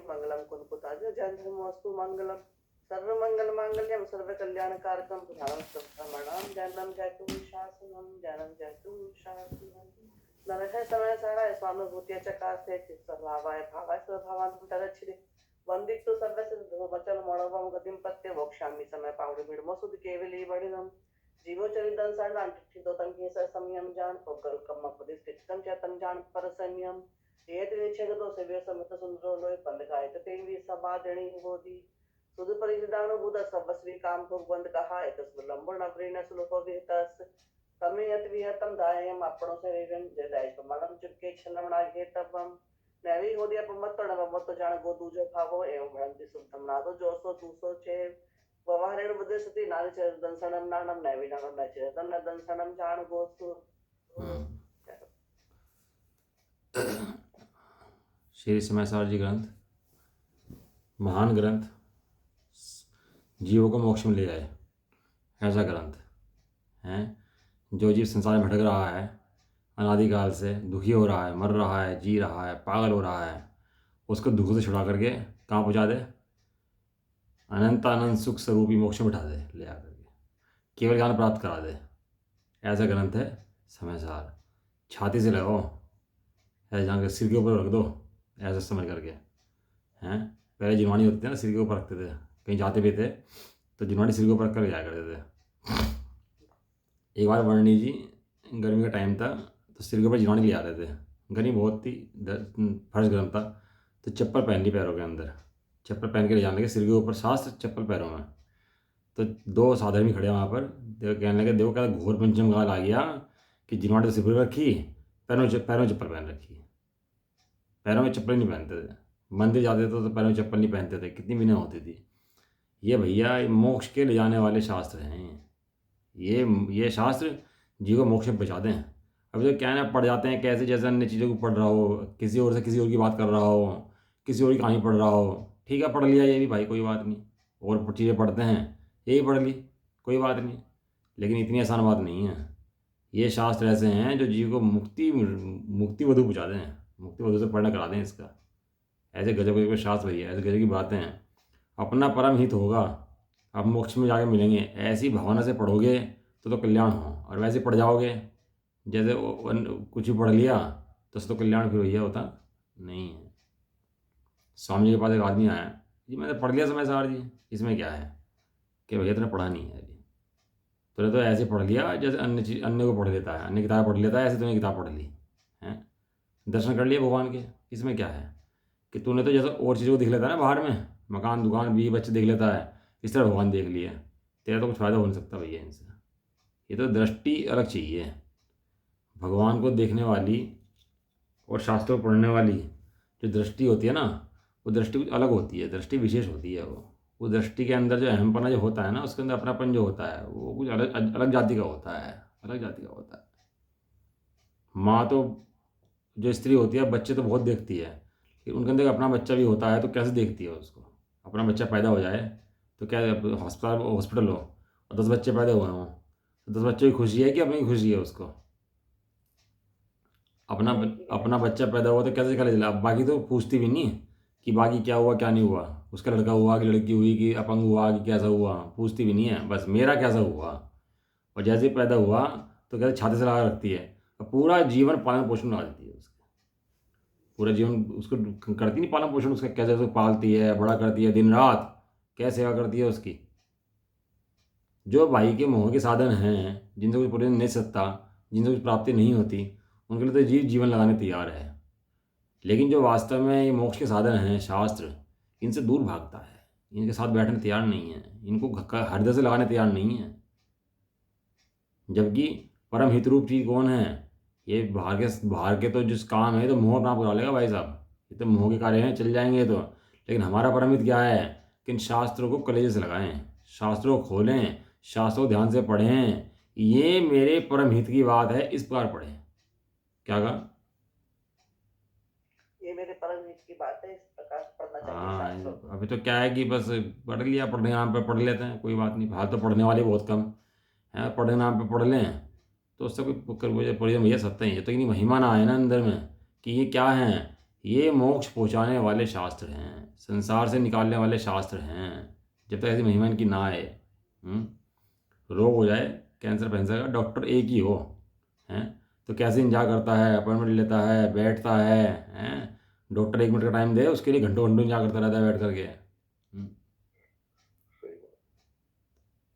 मंगलम कुंकुताज जय धर्मोस्तु मंगलम सर्वमंगल मांगल्यम सर्व कल्याण कारकम प्रधानम सर्वमणाम जयनम जयतु शासनम जयनम जयतु शासनम नरह समय साराय स्वानुभूतिय चकासे चित्सर्भावाय भावाय स्वभावान तरच्छिदे वंदितु सर्वस्य वचन मणोवम गतिम पत्ते वोक्षामि समय पावड़े मिडमो सुध केवली बड़िनम जीवो चरितन सर्वान ठिठितो तंके स संयम जान पोकर कम्म पदिस ठिठितम चतन जान पर संयम येत विच्छेदो सेव्य समत सुंदरो लोय पंडगायत तेवी सबादणी बोधि सुध परिदान बुध सबस्वी काम को बंद कहा एकस लंबो नवरीन सुलोको विहतस तमेयत विहतम दायम आपणो से रेवन जदाय प्रमाणम चुके क्षणमणा घेतबम नैवी हो दिया पमत नवमत जान गो दूजो भावो एवं भ्रंति सुतम नादो जोसो दूसो चे व्यवहारेण बुद्धि सति नारी च दंसनम नानम नैवी नानम नचे तन दंसनम जान गोसु श्री समयसार जी ग्रंथ महान ग्रंथ, जीवों को मोक्ष में ले जाए ऐसा ग्रंथ है। जो जीव संसार में भटक रहा है, अनादिकाल से दुखी हो रहा है, मर रहा है, जी रहा है, पागल हो रहा है, उसको दुख से छुड़ा करके कहाँ पहुँचा दे? अनंत आनंद सुख स्वरूपी मोक्ष में बिठा दे, ले आकर के केवल ज्ञान प्राप्त करा दे। ऐसा ग्रंथ है समयसार। छाती से लगाओ, ऐसे जान के सिर के ऊपर रख दो, ऐसा समझ करके हैं। पहले जिनवानी होती थी ना, सिर के ऊपर रखते थे, कहीं जाते भी थे तो जिनवानी सिर के ऊपर रख कर जाया करते थे। एक बार वर्णी जी गर्मी का टाइम था तो सिर के ऊपर जिनवानी ले आते थे। गर्मी बहुत थी, फर्श गर्म था, तो चप्पल पहन ली पैरों के अंदर, चप्पल पहन के ले जाने के सिर के ऊपर, शास्त्र चप्पल पैरों में। तो दो साधर्मी खड़े वहाँ पर, देखो कहने लगे, देखो क्या घोर पंचम काल आ गया कि जिनवानी तो सिर पर रखी, पैरों में चप्पल पहन रखी। पैरों में चप्पल नहीं पहनते थे, मंदिर जाते थे तो पैरों में चप्पल नहीं पहनते थे, कितनी विनय होती थी। ये भैया मोक्ष के ले जाने वाले शास्त्र हैं। ये शास्त्र जीव को मोक्ष में पहुँचा दें। अब जो क्या है ना, पढ़ जाते हैं कैसे, जैसे अन्य चीज़ों को पढ़ रहा हो, किसी और से किसी और की बात कर रहा हो, किसी और की कहानी पढ़ रहा हो, ठीक है पढ़ लिया ये भी भाई, कोई बात नहीं, और चीज़ें पढ़ते हैं, यही पढ़ ली, कोई बात नहीं, लेकिन इतनी आसान बात नहीं है। ये शास्त्र ऐसे हैं जो जीव को मुक्ति वधु पहुँचा दें, मुक्ति वधु से पढ़ना करा दें इसका। ऐसे गजब गजब के शास्त्र भैया, ऐसे गजब की बातें हैं। अपना परम हित होगा, आप मोक्ष में जाके मिलेंगे, ऐसी भावना से पढ़ोगे तो कल्याण हो। और वैसे पढ़ जाओगे जैसे कुछ भी पढ़ लिया तो कल्याण फिर भैया होता नहीं है। स्वामी जी के पास एक आदमी आया, जी मैंने पढ़ लिया समयसार जी, इसमें क्या है? कि भैया तूने पढ़ा नहीं है अभी, तूने तो ऐसे पढ़ लिया जैसे अन्य को पढ़ लेता है, अन्य किताब पढ़ लेता है, ऐसे तूने किताब पढ़ ली है, दर्शन कर लिए भगवान के, इसमें क्या है? कि तूने तो जैसे और चीज़ों को देख लेता है ना, बाहर में मकान दुकान बीवी बच्चे देख लेता है, इस तरह भगवान देख लिए, तेरा तो कुछ फ़ायदा हो नहीं सकता भैया इनसे। ये तो दृष्टि अलग चाहिए, भगवान को देखने वाली और शास्त्रों को पढ़ने वाली जो दृष्टि होती है ना, वो दृष्टि कुछ अलग होती है, दृष्टि विशेष होती है। वो दृष्टि के अंदर जो अहमपना जो होता है ना, उसके अंदर अपनापन जो होता है, वो कुछ अलग जाति का होता है, अलग जाति का होता है। माँ तो जो स्त्री होती है, बच्चे तो बहुत देखती है, कि उनके अंदर अपना बच्चा भी होता है तो कैसे देखती है उसको। अपना बच्चा पैदा हो जाए तो क्या हॉस्पिटल हो और 10 बच्चे पैदा हुए हों तो 10 बच्चों की खुशी है कि अपनी खुशी है उसको? अपना बच्चा पैदा हुआ तो कैसे खा चला, अब बाकी तो पूछती भी नहीं कि बाकी क्या हुआ क्या नहीं हुआ, उसका लड़का हुआ कि लड़की हुई कि अपंग हुआ कि कैसा हुआ, पूछती भी नहीं है, बस मेरा कैसा हुआ। और जैसे ही पैदा हुआ तो कैसे छाती से लगा रखती है, पूरा जीवन पालन पोषण लगा देती है उसका, पूरा जीवन उसको करती नहीं पालन पोषण उसका, कैसे उसको पालती है, बड़ा करती है, दिन रात क्या सेवा करती है उसकी। जो भाई के मोह के साधन हैं, जिनसे कुछ पूरे नहीं सकता, जिनसे कुछ प्राप्ति नहीं होती, उनके लिए तो जीवन लगाने तैयार है। लेकिन जो वास्तव में ये मोक्ष के साधन हैं शास्त्र, इनसे दूर भागता है, इनके साथ बैठने तैयार नहीं है, इनको हृदय से लगाने तैयार नहीं है। जबकि परम हित रूप चीज़ कौन है? ये बाहर के तो जिस काम है तो मोह अपना करा लेगा भाई साहब, ये तो मोह के कार्य हैं, चल जाएंगे तो। लेकिन हमारा परम हित क्या है कि इन शास्त्रों को कलेजे से लगाएं, शास्त्रों को खोलें, शास्त्रों को ध्यान से पढ़ें, ये मेरे परम हित की बात है, इस प्रकार पढ़ें। क्या कहा? ये मेरे परम हित की बात है, इस प्रकार पढ़ना चाहिए हाँ, शास्त्रों को। अभी तो क्या है कि बस पढ़ लिया, पढ़ने नाम पे पढ़ लेते हैं, कोई बात नहीं, हाल तो पढ़ने वाले बहुत कम हैं, पढ़ने नाम पे पढ़ लें तो उससे कोई मुझे पढ़िए भैया सत्ता ही है, तो इतनी महिमा ना आए ना अंदर में कि ये क्या है ये मोक्ष पहुंचाने वाले शास्त्र हैं, संसार से निकालने वाले शास्त्र हैं। जब तक ऐसी महिमा इनकी ना आए, रोग हो जाए कैंसर फैंसर का, डॉक्टर एक ही हो, हैं, तो कैसे इंतजार करता है, अपॉइंटमेंट लेता है, बैठता है, हैं, डॉक्टर 1 मिनट का टाइम दे, उसके लिए घंटों घंटों इंतजार करता रहता है बैठ करके।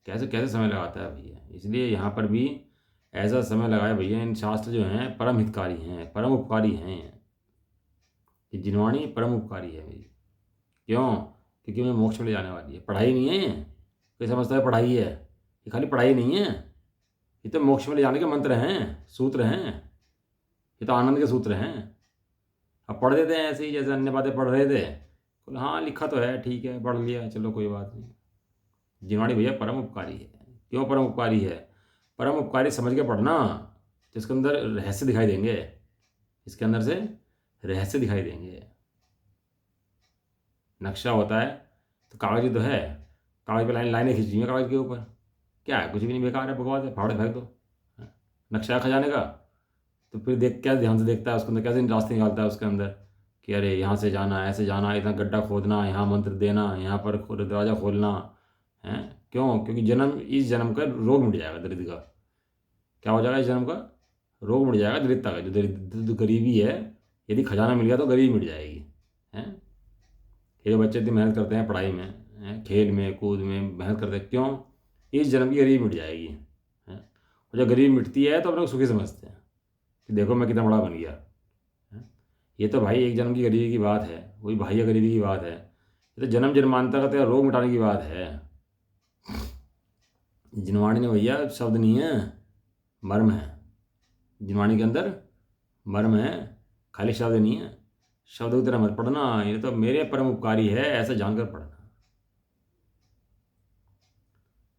कैसे कैसे समय लगाता है भैया। इसलिए यहाँ पर भी ऐसा समय लगाए भैया। इन शास्त्र जो हैं परम हितकारी हैं, परम उपकारी हैं। ये जिनवाणी परम उपकारी है मेरी। क्यों? क्योंकि उन्हें मोक्ष में ले जाने वाली है। पढ़ाई नहीं है, कोई समझता है पढ़ाई है, ये खाली पढ़ाई नहीं है, ये तो मोक्ष में ले जाने के मंत्र हैं, सूत्र हैं, ये तो आनंद के सूत्र हैं। अब पढ़ देते हैं ऐसे ही, जैसे अन्य बातें पढ़ रहे थे, बोले हाँ लिखा तो है, ठीक है पढ़ लिया, चलो कोई बात नहीं। जिनवाणी भैया परम उपकारी है। क्यों परम उपकारी है? परम उपकारी समझ के पढ़ना, तो इसके अंदर रहस्य दिखाई देंगे, इसके अंदर से रहस्य दिखाई देंगे। नक्शा होता है तो कागज ही तो है, कागज पे लाइनें खींची हैं कागज के ऊपर, क्या है? कुछ भी नहीं, बेकार है, बकवास है, फाड़ फेंक दो। नक्शा है खजाने का, तो फिर देख क्या ध्यान से देखता है उसके अंदर, कैसे रास्ते निकालता है उसके अंदर कि अरे यहाँ से जाना, ऐसे जाना, इतना गड्ढा खोदना, यहाँ मंत्र देना, यहाँ पर दरवाज़ा खोलना है। क्यों? क्योंकि इस जन्म का रोग मिट जाएगा, दरिद्र का। क्या हो जाएगा? इस जन्म का रोग मिट जाएगा, दरिद्रता का। जो गरीबी है, यदि खजाना मिल गया तो गरीबी मिट जाएगी। हैं, ये जो बच्चे इतनी मेहनत करते हैं पढ़ाई में, हैं, खेल में कूद में मेहनत करते हैं, क्यों? इस जन्म की गरीबी मिट जाएगी। हैं, और जब गरीबी मिटती है तो अपने को सुखी समझते हैं कि देखो मैं कितना बड़ा बन गया। हैं, ये तो भाई एक जन्म की गरीबी की बात है, वही बाह्य गरीबी की बात है। ये तो जन्म जन्मांतर का तेरा रोग मिटाने की बात है। जिनवाणी ने भैया शब्द नहीं है, मर्म है। जिनवाणी के अंदर मर्म है, खाली शब्द नहीं है। शब्द की तरह मत पढ़ना, ये तो मेरे परम उपकारी है, ऐसा जानकर पढ़ना।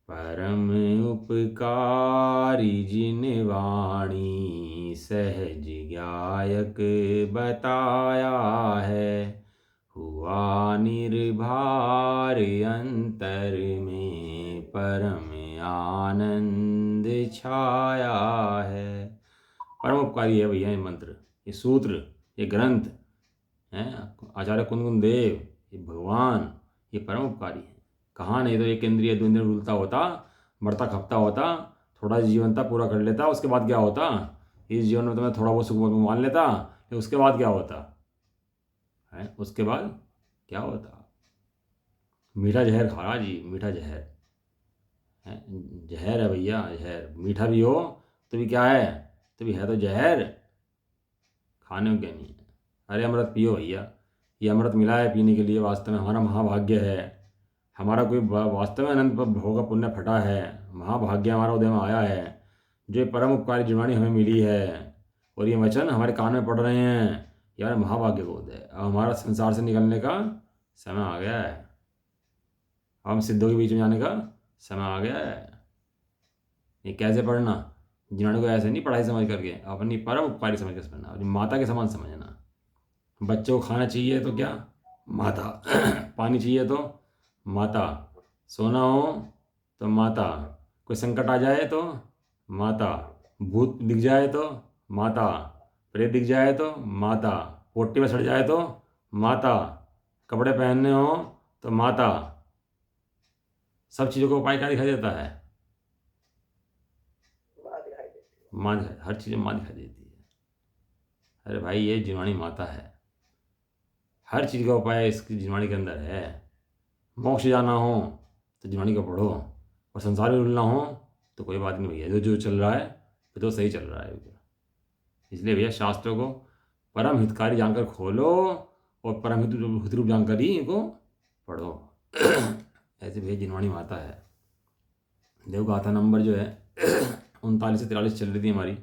परम उपकारी जिनवाणी सहज गायक बताया है, हुआ निर्भर अंतर में परम आनंद छाया है। परम उपकारी है भैया ये मंत्र, ये सूत्र, ये ग्रंथ हैं। आचार्य कुंदकुंद देव, ये भगवान, ये परम उपकारी है। कहाँ? नहीं तो एक इंद्रिय दो इंद्रिय डुलता होता, मरता खपता होता, थोड़ा जीवन था पूरा कर लेता, उसके बाद क्या होता? इस जीवन में तो मैं थोड़ा बहुत सुख मान लेता, फिर उसके बाद क्या होता है? उसके बाद क्या होता? मीठा जहर खाना जी, मीठा जहर है। जहर है भैया, जहर। मीठा भी हो तो भी क्या है? तो भी है तो जहर, खाने को क्या नहीं है। अरे अमृत पियो भैया, ये अमृत मिला है पीने के लिए, वास्तव में हमारा महाभाग्य है। हमारा कोई वास्तव में अनंत भोग का पुण्य फटा है, महाभाग्य हमारा उदय में आया है, जो ये परम उपकारी जिनवाणी हमें मिली है, और ये वचन हमारे कान में पड़ रहे हैं। यार महाभाग्य को उदय, अब हमारा संसार से निकलने का समय आ गया है, अब हम सिद्धों के बीच में जाने का समय आ गया है। ये कैसे पढ़ना? जिन्होंने को ऐसे नहीं पढ़ाई समझ करके, अपनी परम उपकारी समझ कर समझना, अपनी माता के समान समझना। बच्चों को खाना चाहिए तो क्या? माता। पानी चाहिए तो माता। सोना हो तो माता। कोई संकट आ जाए तो माता। भूत दिख जाए तो माता। प्रेत दिख जाए तो माता। पोटी में सड़ जाए तो माता। कपड़े पहनने हो तो माता। सब चीज़ों का उपाय क्या दिखाई देता है? माँ दिखाई, हर चीज़ में माँ दिखाई देती है। अरे भाई ये जिनवाणी माता है, हर चीज़ का उपाय इसकी जिनवाणी के अंदर है। मोक्ष जाना हो तो जिनवाणी का पढ़ो, और संसार में रुलना हो तो कोई बात नहीं भैया, जो जो चल रहा है वो तो सही चल रहा है भैया। इसलिए भैया शास्त्रों को परम हितकारी जानकर खोलो, और परम हित रूप जानकर ही इनको पढ़ो। ऐसे भैया जिनवाणी माता है। देव गाथा नंबर जो है 39 से 43 चल रही थी हमारी,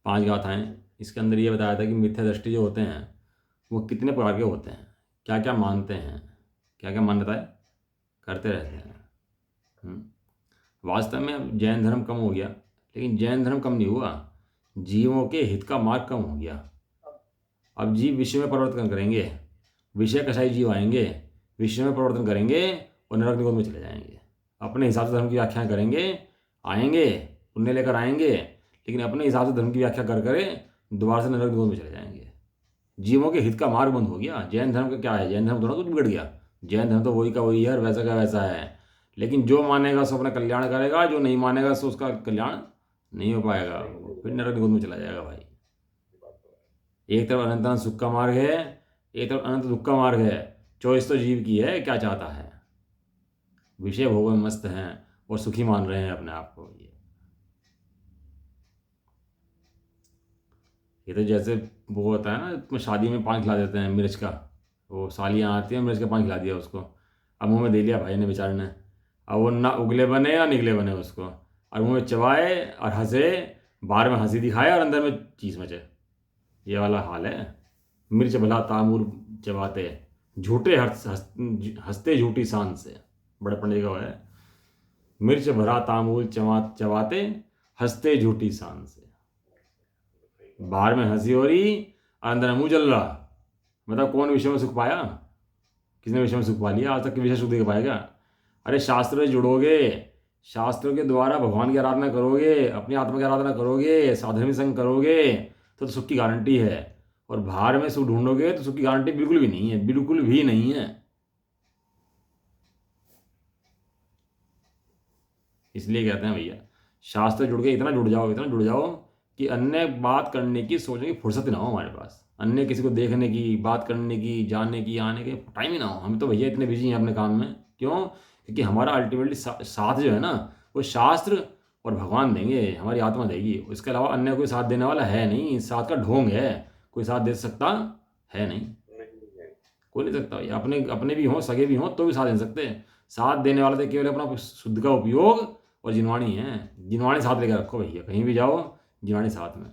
5 गाथाएँ। इसके अंदर ये बताया था कि मिथ्या दृष्टि जो होते हैं वो कितने प्रकार के होते हैं, क्या क्या मानते हैं, क्या क्या मान्यताएं करते रहते हैं। वास्तव में अब जैन धर्म कम हो गया, लेकिन जैन धर्म कम नहीं हुआ, जीवों के हित का मार्ग कम हो गया। अब जीव विश्व में परिवर्तन करेंगे, विषय कसाई जीव आएंगे, विश्व में परिवर्तन करेंगे और नरक निगोद में चले जाएंगे। अपने हिसाब से धर्म की व्याख्या करेंगे, आएंगे पुण्य लेकर आएंगे, लेकिन अपने हिसाब से धर्म की व्याख्या कर दोबारा से नरक निगोद में चले जाएंगे। जीवों के हित का मार्ग बंद हो गया। जैन धर्म का क्या है, जैन धर्म थोड़ा कुछ बिगड़ गया, जैन धर्म तो वही का वही है और वैसा का वैसा है। लेकिन जो मानेगा सो अपना कल्याण करेगा, जो नहीं मानेगा सो उसका कल्याण नहीं हो पाएगा, वो फिर नरक निकुंज में चला जाएगा भाई। एक तरफ अनंत अनंत सुख का मार्ग है, एक तरफ अनंत दुख का मार्ग है। चॉइस तो जीव की है, क्या चाहता है। विषय भोग में मस्त हैं और सुखी मान रहे हैं अपने आप को। ये तो जैसे वो होता है ना, तुम्हें शादी में पान खिला देते हैं मिर्च का, वो सालियाँ आती हैं मिर्च का पान खिला दिया उसको, अब मुंह में दे लिया भाई ने बेचारे ने, अब वो ना उगले बने या निगले बने उसको, और मुंह में चबाए और हंसे, बाहर में हंसी दिखाए और अंदर में चीज मचे। ये वाला हाल है। मिर्च भला तामुर चबाते, झूठे हंसते झूठी शान से, बड़े पंडित का वो है। मिर्च भरा तांबूल चबाते, हंसते झूठी शान से। बाहर में हंसी हो रही, अंदर मुंह जल रहा। मतलब कौन विषय में सुख पाया, किसने विषय में सुख पा लिया आज तक, विषय सुख देख पाएगा। अरे शास्त्र से जुड़ोगे, शास्त्रों के द्वारा भगवान की आराधना करोगे, अपनी आत्मा की आराधना करोगे, साधर्मी संग करोगे, तो सुख की गारंटी है। और बाहर में सुख ढूंढोगे तो सुख की गारंटी बिल्कुल भी नहीं है, बिल्कुल भी नहीं है। इसलिए कहते हैं भैया, शास्त्र जुड़ के इतना जुड़ जाओ, इतना जुड़ जाओ कि अन्य बात करने की, सोचने की फुर्सत ही ना हो हमारे पास, अन्य किसी को देखने की, बात करने की, जानने की, आने के टाइम ही ना हो। हम तो भैया इतने बिजी हैं अपने काम में। क्यों? क्योंकि हमारा अल्टीमेटली साथ जो है ना, वो शास्त्र और भगवान देंगे, हमारी आत्मा देगी। इसके अलावा अन्य कोई साथ देने वाला है नहीं, साथ का ढोंग है, कोई साथ दे सकता है नहीं, कोई नहीं सकता भैया। अपने अपने भी हों, सगे भी हों, तो भी साथ दे सकते हैं। साथ देने वाला तो केवल अपना शुद्ध का उपयोग और जिनवाणी है। जिनवाणी साथ लेकर रखो भैया, कहीं भी जाओ जिनवाणी साथ में।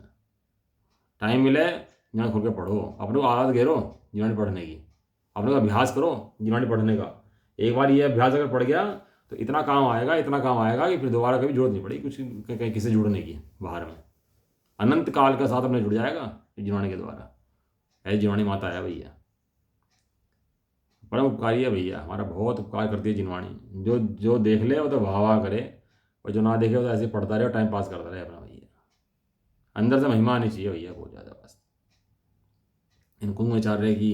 टाइम मिले जिनवाणी खोल के पढ़ो, अपने को आदत घेरो जिनवाणी पढ़ने की, अपने को अभ्यास करो जिनवाणी पढ़ने का। एक बार ये अभ्यास अगर पड़ गया तो इतना काम आएगा, इतना काम आएगा कि फिर दोबारा कभी जरूरत नहीं पड़ेगी कुछ कहीं किसी से जुड़ने की बाहर में। अनंत काल का साथ अपने जुड़ जाएगा जिनवाणी के द्वारा। ऐसी जिनवाणी माता है भैया, परम उपकारी है भैया, हमारा बहुत उपकार करती है जिनवाणी। जो जो देख ले वो तो वाह वाह करे, और जो ना देखे वो तो ऐसे ही पढ़ता रहे और टाइम पास करता रहे अपना भैया। अंदर से महिमा आनी चाहिए भैया बहुत ज़्यादा बस। इन कुंभाचार्य की,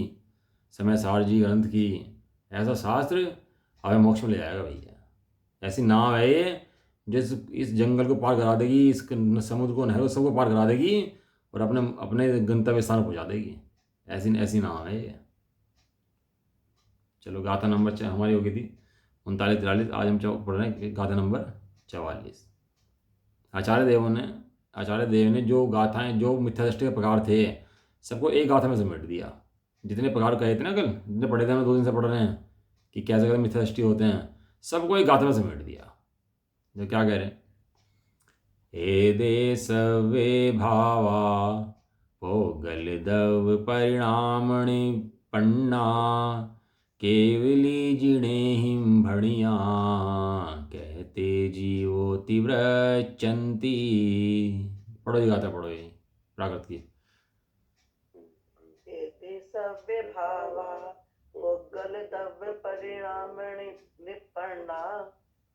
समय सार जी ग्रंथ की, ऐसा शास्त्र हमें मोक्ष में ले जाएगा भैया। ऐसी नाव है ये, जिस इस जंगल को पार करा देगी, इस समुद्र को, नहर को, सबको पार करा देगी और अपने अपने गंतव्य स्थान पहुँचा देगी। ऐसी ऐसी नाव है ये। चलो गाथा नंबर हमारी हो गई थी 39-43, आज हम पढ़ रहे हैं गाथा नंबर 44। आचार्य देव ने जो गाथाएं, जो मिथ्या दृष्टि के प्रकार थे, सबको एक गाथा में समेट दिया। जितने प्रकार कहे थे ना कल, जितने पढ़े थे, हम 2 दिन से पढ़ रहे हैं कि कैसे कैसे मिथ्या दृष्टि होते हैं, सबको एक गाथा में समेट दिया। जो क्या कह रहे हैं, हे दे सवे भावा पोगल दव परिणामणि पन्ना, केवली जिणे हिम भणिया, कहते जीवो तीव्रचंती। पढ़ो ये गाथा, पढ़ो ये प्राकृत की। एते सव्य भावा पोगल दव्य परिणामणि निपन्ना,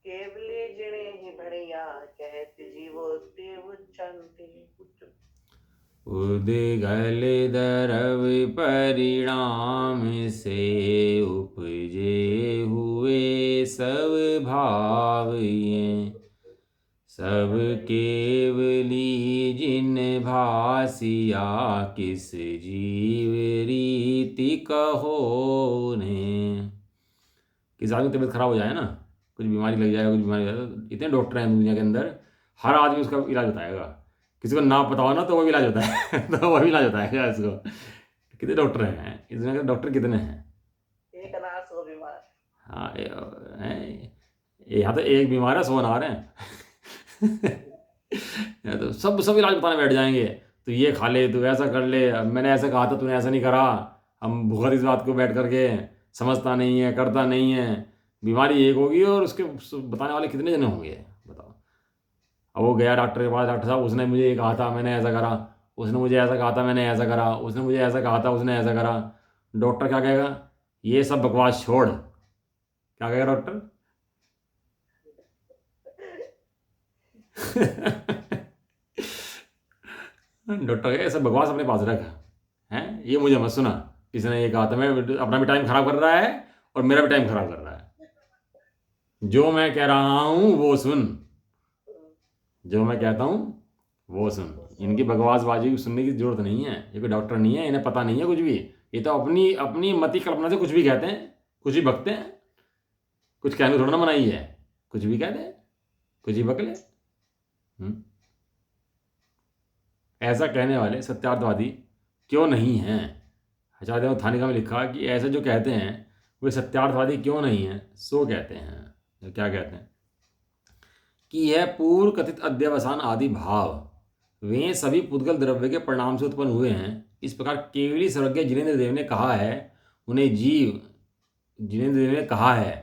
केवली जिणे ही भणिया, कहते जीवोति उच्चन्ति। उद्गल दरव परिणाम से उपजे हुए सब भाव ये, सब केवली जिन भासिया, किस जीव रीति कहो ने। किस आदमी की तबीयत खराब हो जाए ना, कुछ बीमारी लग जाए, कुछ बीमारी लग जाए, तो इतने डॉक्टर हैं दुनिया के अंदर, हर आदमी उसका इलाज बताएगा। किसी को ना पता हो ना तो वो भी इलाज होता है तो वो भी इलाज होता है इसको। कितने डॉक्टर हैं इस दुनिया के, डॉक्टर कितने हैं। एक अनाथ सौ बीमार। हाँ यहाँ तो एक बीमार है, 100 अनार हैं यहाँ तो सब सब इलाज बताने बैठ जाएंगे। तो ये खा ले, तू ऐसा कर ले, मैंने ऐसा कहा था तूने ऐसा नहीं करा, हम भुखर इस बात को बैठ करके, समझता नहीं है, करता नहीं है। बीमारी एक होगी और उसके बताने वाले कितने जने होंगे बताओ। अब वो गया डॉक्टर के पास, डॉक्टर साहब उसने मुझे ये कहा था, मैंने ऐसा करा, उसने मुझे ऐसा कहा था, मैंने ऐसा करा, उसने मुझे ऐसा कहा था, उसने ऐसा करा। डॉक्टर क्या कहेगा, ये सब बकवास छोड़। क्या कहेगा डॉक्टर डॉक्टर कहेगा ये सब बकवास अपने पास रख, हैं, ये मुझे मत सुना। किसी ने ये कहा था मैं अपना भी टाइम खराब कर रहा है और मेरा भी टाइम खराब कर रहा है। जो मैं कह रहा हूँ वो सुन, जो मैं कहता हूँ वो सुन। इनकी बकवासबाजी सुनने की जरूरत नहीं है। ये कोई डॉक्टर नहीं है, इन्हें पता नहीं है कुछ भी। ये तो अपनी अपनी मति कल्पना से कुछ भी कहते हैं, कुछ भी बकते हैं। कुछ कहने थोड़ा ना मनाही है, कुछ भी कह दे, कुछ ही बकले। ऐसा कहने वाले सत्यार्थवादी क्यों नहीं हैं? आचार्य थानिका में लिखा कि ऐसे जो कहते हैं वे सत्यार्थवादी क्यों नहीं हैं। सो कहते हैं, क्या कहते हैं कि यह पूर्व कथित अध्यवसान आदि भाव वे सभी पुद्गल द्रव्य के परिणाम से उत्पन्न हुए हैं। इस प्रकार केवली सर्वज्ञ जिनेन्द्र देव ने कहा है उन्हें जीव, जिनेन्द्र देव ने कहा है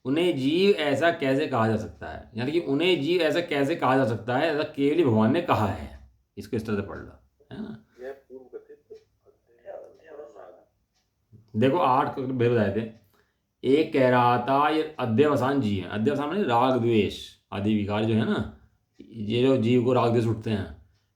उन्हें जीव ऐसा कैसे कहा जा सकता है, यानी कि उन्हें जीव ऐसा कैसे कहा जा सकता है, ऐसा केवली भगवान ने कहा है। इसको इस तरह से पढ़ लो, है ना। देखो 8 भेद बताए थे। एक कह रहा था ये अध्यवसान जी है। अध्यवसान माने राग द्वेष आदि विकार जो है ना, ये जो जीव को राग द्वेष उठते हैं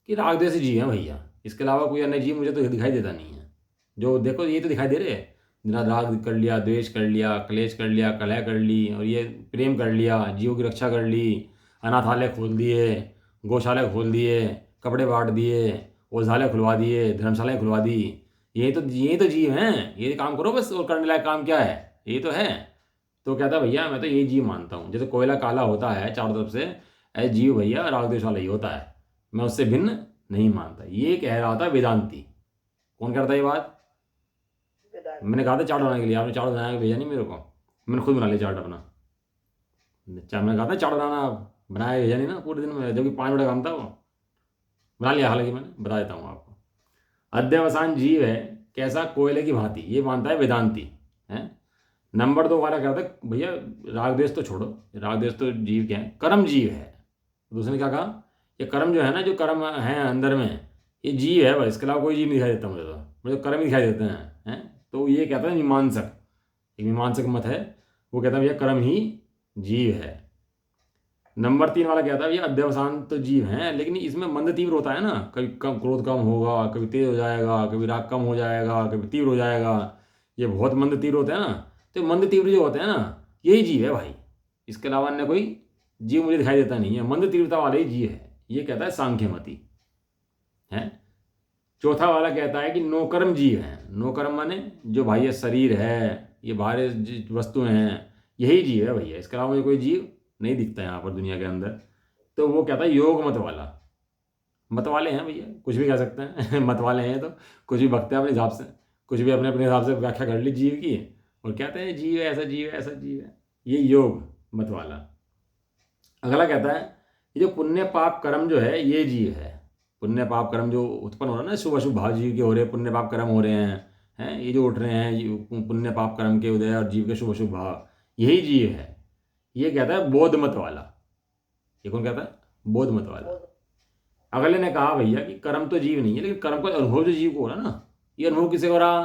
कि राग द्वेष जीव हैं भैया, इसके अलावा कोई अन्य जीव मुझे तो दिखाई देता नहीं है। जो देखो ये तो दिखाई दे रहे हैं, जिन्हें राग कर लिया, द्वेष कर लिया, क्लेश कर लिया, कलह कर ली, और ये प्रेम कर लिया, जीवों की रक्षा कर ली, अनाथालय खोल दिए, गौशाला खोल दिए, कपड़े बांट दिए, औषधालय खुलवा दिए, धर्मशालाएँ खुलवा दी। ये तो जीव हैं। ये काम करो बस, और करने लायक काम क्या है, ये तो है। तो कहता भैया मैं तो ये जीव मानता हूँ। जैसे कोयला काला होता है चारों तरफ से, ऐसे जीव भैया राग द्वेष वाला ही होता है, मैं उससे भिन्न नहीं मानता। ये कह रहा था वेदांती। कौन करता ये बात? मैंने कहा था चार्ट बनाने के लिए, आपने चार्ट बनाया भेजा नहीं मेरे को, मैंने खुद बना लिया चार्ट अपना। मैंने कहा था चार्ट बनाना, आप बनाया भेजा नहीं ना पूरे दिन में, जबकि 5 मिनट का काम था वो, बना लिया। हालांकि मैंने बता देता हूँ आपको। अध्यवसान जीव है कैसा? कोयले की भांति, ये मानता है वेदांती है। नंबर 2 वाला कहता है भैया राग द्वेष तो छोड़ो, राग द्वेष तो जीव क्या है, कर्म जीव है। दूसरे ने क्या कहा, ये कर्म जो है ना, जो कर्म है अंदर में, ये जीव है बस, इसके अलावा कोई जीव नहीं दिखाई देता मुझे। तो मुझे कर्म ही दिखाई देते हैं। तो ये कहता है मीमांसक, एक मीमांसक मत है, वो कहता है भैया कर्म ही जीव है। नंबर 3 वाला कहता है भैया अध्यवसान तो जीव हैं, लेकिन इसमें मंद तीव्र होता है ना, कभी कम क्रोध कम होगा, कभी तेज हो जाएगा, कभी राग कम हो जाएगा, कभी तीव्र हो जाएगा। ये बहुत मंद तीव्र होते हैं ना, तो मंद तीव्र जो होते हैं ना, यही जीव है भाई, इसके अलावा अन्य कोई जीव मुझे दिखाई देता नहीं है। मंद तीव्रता वाले ही जीव है, ये कहता है सांख्यमति है। चौथा वाला कहता है कि नोकर्म जीव हैं। नोकर्म माने जो भाई ये शरीर है, ये बाहर वस्तुएं हैं, यही जीव है भैया, इसके अलावा मुझे कोई जीव नहीं दिखता है यहाँ पर दुनिया के अंदर। तो वो कहता है योग मत वाला। मत वाले हैं भैया, कुछ भी कह सकते हैं मत वाले हैं तो कुछ भी बकते हैं अपने हिसाब से, कुछ भी अपने अपने हिसाब से व्याख्या कर ली जीव की, और कहते हैं जीव है ऐसा, जीव है ऐसा, जीव है। ये योग मत वाला। अगला कहता है ये जो पुण्य पाप कर्म जो है ये जीव है। पुण्य पाप कर्म जो उत्पन्न हो रहा है ना, शुभ अशुभ भाव जीव के हो रहे हैं, पुण्य पाप कर्म हो रहे हैं, ये जो उठ रहे हैं पुण्य पाप कर्म के उदय और जीव के शुभ अशुभ भाव, यही जीव है। ये कहता है बोध मत वाला। ये कौन कहता है? बोध मत वाला। अगले ने कहा भैया कि कर्म तो जीव नहीं है, लेकिन कर्म का अनुभव जो जीव को हो रहा ना, ये अनुभव किसे हो रहा?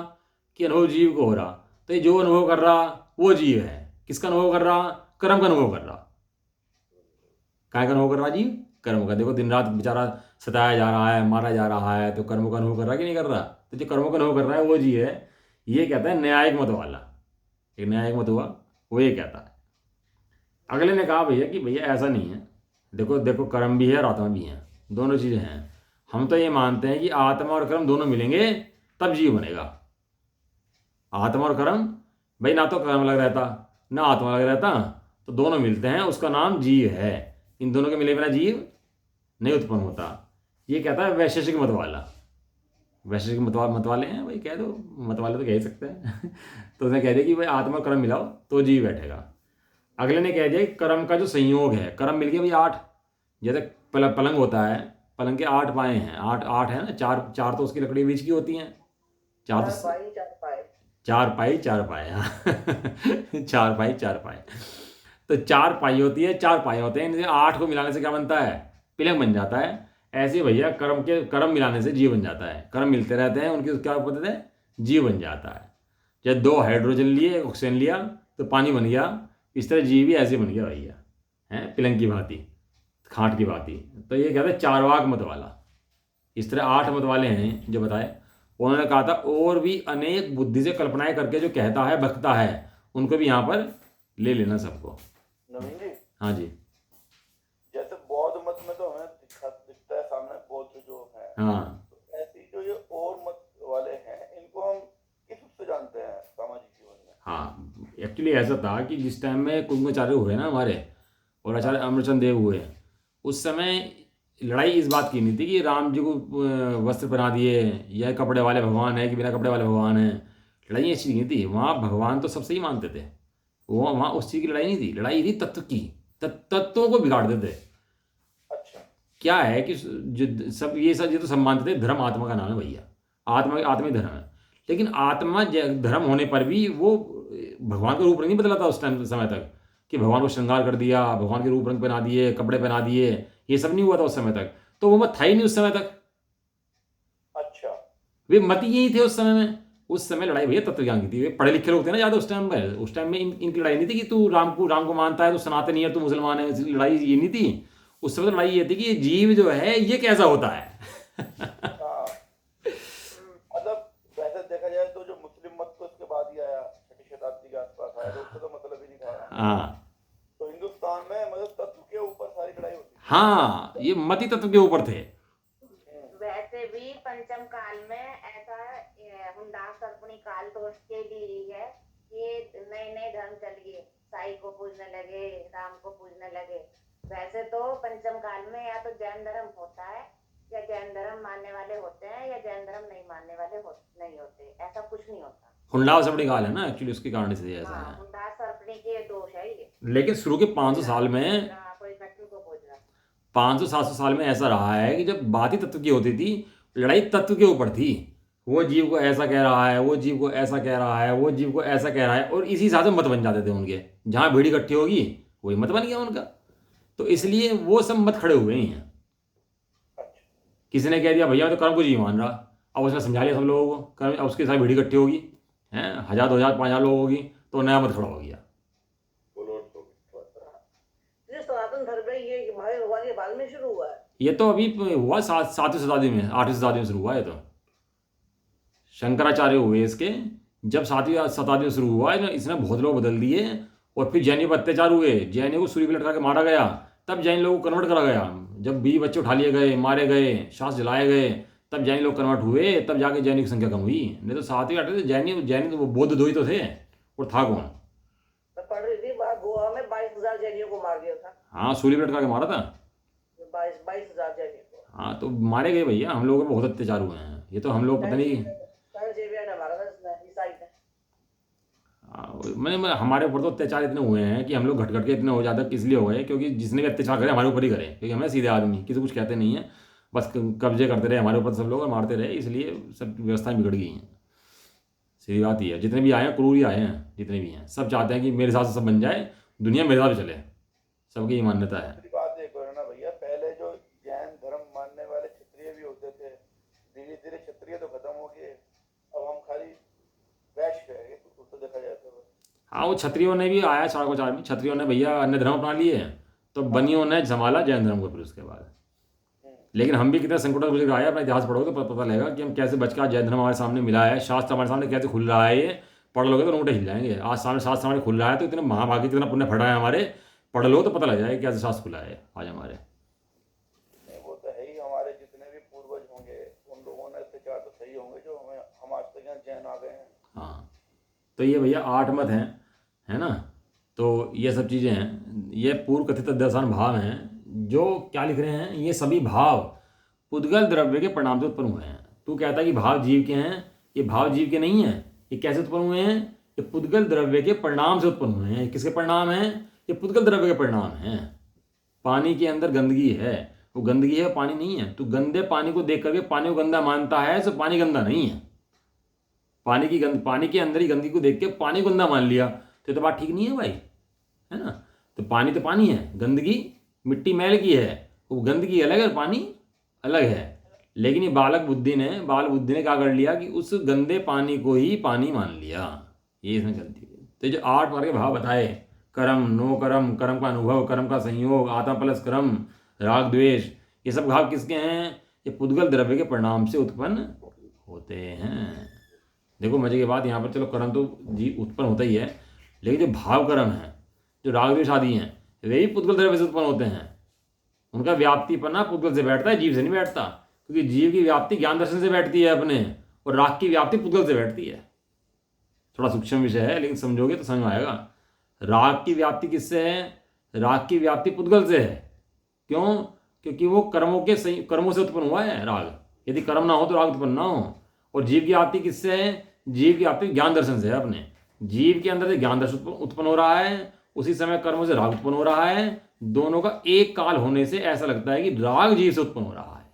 कि अनुभव जीव को हो रहा। तो ये जो अनुभव कर रहा वो जीव है। किसका अनुभव कर रहा? कर्म का अनुभव कर रहा। काय का अनुभव कर रहा जीव? कर्म का। देखो दिन रात बेचारा सताया जा रहा है, मारा जा रहा है, तो कर्म का अनुभव कर रहा कि नहीं कर रहा? तो जो कर्मों का अनुभव कर रहा है वो जीव है। ये कहता है न्यायिक मत वाला। एक न्यायिक मत हुआ, वो ये कहता है। अगले ने कहा भैया कि भैया ऐसा नहीं है, देखो देखो कर्म भी है और आत्मा भी है, दोनों चीज़ें हैं। हम तो ये मानते हैं कि आत्मा और कर्म दोनों मिलेंगे तब जीव बनेगा। आत्मा और कर्म भाई, ना तो कर्म अलग रहता ना आत्मा अलग रहता, तो दोनों मिलते हैं, उसका नाम जीव है। इन दोनों के मिले बिना जीव नहीं उत्पन्न होता। ये कहता है वैशेषिक मत वाला। वैशेषिक मत वाले हैं भाई, कह दो मत वाले तो कह ही सकते हैं तो उसने कह दिया कि भाई आत्मा और कर्म मिलाओ तो जीव बैठेगा। अगले ने कह दिया कि कर्म का जो संयोग है, कर्म मिल गया भाई 8। जैसे पलंग होता है, पलंग के 8 पाए हैं, 8 है ना, चार तो उसकी लकड़ी बीच की होती हैं, 4 पाई 4 पाए हाँ 4 पाए तो 4 पाई होती है, 4 पाए होते हैं, इनसे 8 को मिलाने से क्या बनता है? पिलंग बन जाता है। ऐसे भैया कर्म मिलाने से जीव बन जाता है। कर्म मिलते रहते हैं, उनकी क्या पद्धति है? जीव बन जाता है। जब 2 हाइड्रोजन लिए, ऑक्सीजन लिया तो पानी बन गया। इस तरह जीव भी ऐसे बन गया भैया, है पिलंग की भांति, खाट की भांति। तो ये कहते हैं चारवाक मत वाला। इस तरह 8 मत वाले हैं जो बताए, उन्होंने कहा था और भी अनेक बुद्धि से कल्पनाएं करके जो कहता है बकता है उनको भी यहाँ पर ले लेना सबको। नवीन जी, हाँ जी। जैसे बौद्ध मत में तो हमें दिखता है सामने बौद्ध जो है, हाँ तो ऐसी जो ये और मत वाले हैं इनको हम किस रूप से जानते हैं सामाजिक जीवन में? हाँ, एक्चुअली ऐसा था कि जिस टाइम में कुंभाचार्य हुए ना हमारे और आचार्य अमरचंद देव हुए, उस समय लड़ाई इस बात की नहीं थी कि राम जी को वस्त्र पहना दिए या कपड़े वाले भगवान है कि बिना कपड़े वाले भगवान है। लड़ाई ऐसी नहीं थी, वहाँ भगवान तो सबसे ही मानते थे। वो वहाँ उस चीज़ की लड़ाई नहीं थी, लड़ाई थी तत्व की। तत्वों को बिगाड़ते थे। अच्छा, क्या है कि जो सब ये तो सब मानते थे धर्म आत्मा का नाम है भैया, आत्मा ही धर्म है। लेकिन आत्मा धर्म होने पर भी वो भगवान का रूप रंग नहीं बदला था उस टाइम समय तक कि भगवान को श्रृंगार कर दिया, भगवान के रूप रंग पहना दिए, कपड़े पहना दिए, ये सब नहीं हुआ था उस समय तक। तो वो मत था ही नहीं उस समय तक। अच्छा, वे मत ही यही थे उस समय में। उस समय लड़ाई भैया तत्व ज्ञान की थी। वे पढ़े लिखे लोग थे ना ज़्यादा उस टाइम में इनकी लड़ाई नहीं थी कि तू राम को मानता है तो सनातनी है, तू मुसलमान है। लड़ाई ये नहीं थी उस समय। तो लड़ाई ये थी कि ये जीव जो है ये कैसा होता है। हाँ, मतलब वैसे देखा जाए तो जो मुस्लिम मत तो उसके बाद ही आया, 6वीं शताब्दी के आसपास आया, तो उसका तो मतलब ही नहीं था। हाँ तो हिंदुस्तान में मतलब तत्व के ऊपर सारी लड़ाई होती थी। हाँ, ये मति तत्व के ऊपर थे। वैसे भी पंचम काल में ऐसा हुंडास सर्पणी काल तो उसके लिए ही है। ये नए नए धर्म चल गए, साई को पूजने लगे, राम को पूजने लगे। वैसे तो पंचम काल में या तो जैन धर्म होता है या जैन धर्म मानने वाले होते हैं या जैन धर्म नहीं मानने वाले नहीं होते, ऐसा कुछ नहीं होता। हुंडा सबड़ी गाल है ना एक्चुअली, उसके कारण से ऐसा हाँ, है। हुंडास सर्पणी के दोष है ये। लेकिन शुरू के 500 साल में, हाँ, कोई कट्टू को पूज रहा। 500-700 साल में ऐसा रहा है कि जब बात ही तत्व की होती थी, लड़ाई तत्व के ऊपर थी। वो जीव को ऐसा कह रहा है, वो जीव को ऐसा कह रहा है, वो जीव को ऐसा कह रहा है, और इसी हिसाब से मत बन जाते थे उनके। जहाँ भीड़ इकट्ठी होगी वही मत बन गया उनका। तो इसलिए वो सब मत खड़े हुए ही हैं। किसी ने कह दिया भैया मैं तो कर्म को जी मान रहा, अब उसने समझा लिया सब लोगों को कर्म, अब उसके साथ भीड़ इकट्ठी होगी हैं, 1000, 2000, 5000 लोग होगी, तो नया मत खड़ा हो गया। जो सनातन धर्म है ये हमारे भगवान के बाद में शुरू हुआ है। ये तो अभी हुआ 7वीं शताब्दी में, 8वीं शताब्दी में शुरू हुआ है। तो शंकराचार्य हुए इसके, जब 7वीं शताब्दी में शुरू हुआ है, इसने बहुत लोग बदल दिए। और फिर जैनियों पर अत्याचार हुए, जैनियों को सूली पे लटका के मारा गया, तब जैन लोगों को कन्वर्ट करा गया। जब 20 बच्चे उठा लिए गए, मारे गए, शास्त्र जलाए गए, तब जैन लोग कन्वर्ट हुए, तब जाके जैनियों की संख्या कम हुई। नहीं तो 7वीं 8वीं जैन तो बौद्ध दो ही तो थे, और था कौन? मैं पढ़ रही थी गोवा में 22,000 जैनियों को मार दिया था। हाँ, सूली पे लटका के मारा था। 22,000 जैनियों को। हाँ, तो मारे गए भैया, हम लोगों पे बहुत अत्याचार हुए हैं। ये तो हम लोग पता नहीं। ने मारा था ईसाई ने। मैंने हमारे ऊपर तो अत्याचार इतने हुए हैं कि हम लोग घट घट के इतने हो जाते हैं। किस लिए हो गए? क्योंकि जिसने भी अत्याचार करे हमारे ऊपर ही करे, क्योंकि हमें सीधे आदमी किसी कुछ कहते नहीं है, बस कब्जे करते रहे हमारे ऊपर सब लोग और मारते रहे, इसलिए सब व्यवस्थाएं बिगड़ गई हैं। सीधी बात ही है। जितने भी आए हैं क्रूर ही आए हैं, जितने भी हैं सब चाहते हैं कि मेरे हिसाब से सब बन जाए, दुनिया मेरे हिसाब से चले, सबकी ये मान्यता है। बात एक और है ना भैया, पहले जो जैन धर्म मानने वाले क्षत्रिय भी होते थे, धीरे धीरे क्षत्रिय तो खत्म हो गए, अब हम खाली वैश्य रह गए, तो देखा जाए तो। हाँ, वो क्षत्रियों ने भी आया 4 में, क्षत्रियों ने भैया अन्य धर्म अपना लिए, तो बनियों ने संभाला जैन धर्म को फिर उसके बाद। लेकिन हम भी कितना संकटों गुजर आए, अपना इतिहास पढ़ोगे तो पता लगेगा कि हम कैसे बच का जैन धर्म हमारे सामने मिला है। शास्त्र हमारे सामने कैसे खुल रहा है, ये पढ़ लोगे तो रोंगटे हिल जाएंगे। आज सामने शास्त्र हमारे खुल रहा है, तो इतने महाभागी कितना पुण्य फटा है हमारे, पढ़ लो तो पता लग जाएगा कैसे शास्त्र खुला है आज हमारे। वो तो है ही, हमारे जितने भी पूर्वज होंगे उन लोगों ने अत्याचार तो सही होंगे जो हम आज तक यहाँ जैन आ गए हैं। हाँ, तो ये भैया 8 मत हैं, है ना। तो ये सब चीज़ें हैं, ये पूर्व कथित दर्शन भाव हैं। जो क्या लिख रहे हैं, ये सभी भाव पुद्गल द्रव्य के परिणाम से उत्पन्न हुए हैं। तू कहता है कि भाव जीव के हैं, ये भाव जीव के नहीं हैं। ये कैसे उत्पन्न हुए हैं? ये पुद्गल द्रव्य के परिणाम से उत्पन्न हुए हैं। किसके परिणाम हैं? ये पुद्गल द्रव्य के परिणाम हैं। पानी के अंदर गंदगी है, वो गंदगी है, पानी नहीं है। तू गंदे पानी को देख करके पानी को गंदा मानता है, तो पानी गंदा नहीं है। पानी के अंदर ही गंदगी को देख के पानी को गंदा मान लिया, तो ये तो बात ठीक नहीं है भाई, है ना। तो पानी है, गंदगी मिट्टी मैल की है, वो गंदगी अलग है और पानी अलग है। लेकिन ये बाल बुद्धि ने क्या कर लिया कि उस गंदे पानी को ही पानी मान लिया। ये इसमें गलती है। तो जो 8 प्रकार के भाव बताए, कर्म, नो कर्म, कर्म का अनुभव, कर्म का संयोग, आत्मा प्लस कर्म, राग द्वेष, ये सब भाव किसके हैं? ये पुद्गल द्रव्य के परिणाम से उत्पन्न होते होते हैं। देखो मजे की बात यहाँ पर, चलो कर्म तो जी उत्पन्न होता ही है, लेकिन जो भाव कर्म है, जो राग द्वेष आदि हैं, वे भी पुद्गल द्रव्य से उत्पन्न होते हैं। उनका व्याप्तिपना पुद्गल से बैठता है, जीव से नहीं बैठता, क्योंकि जीव की व्याप्ति ज्ञान दर्शन से बैठती है अपने, और राग की व्याप्ति पुद्गल से बैठती है। थोड़ा सूक्ष्म विषय है, लेकिन समझोगे तो समझ में आएगा। राग की व्याप्ति किससे है? राग की व्याप्ति पुद्गल से है। क्यों? क्योंकि वो कर्मों से उत्पन्न हुआ है राग। यदि कर्म ना हो तो राग उत्पन्न ना हो। और जीव की व्याप्ति किससे है? जीव की व्याप्ति ज्ञान दर्शन से है अपने। जीव के अंदर से ज्ञान दर्शन उत्पन्न हो रहा है, उसी समय कर्मों से राग उत्पन्न हो रहा है। दोनों का एक काल होने से ऐसा लगता है कि राग जीव से उत्पन्न हो रहा है।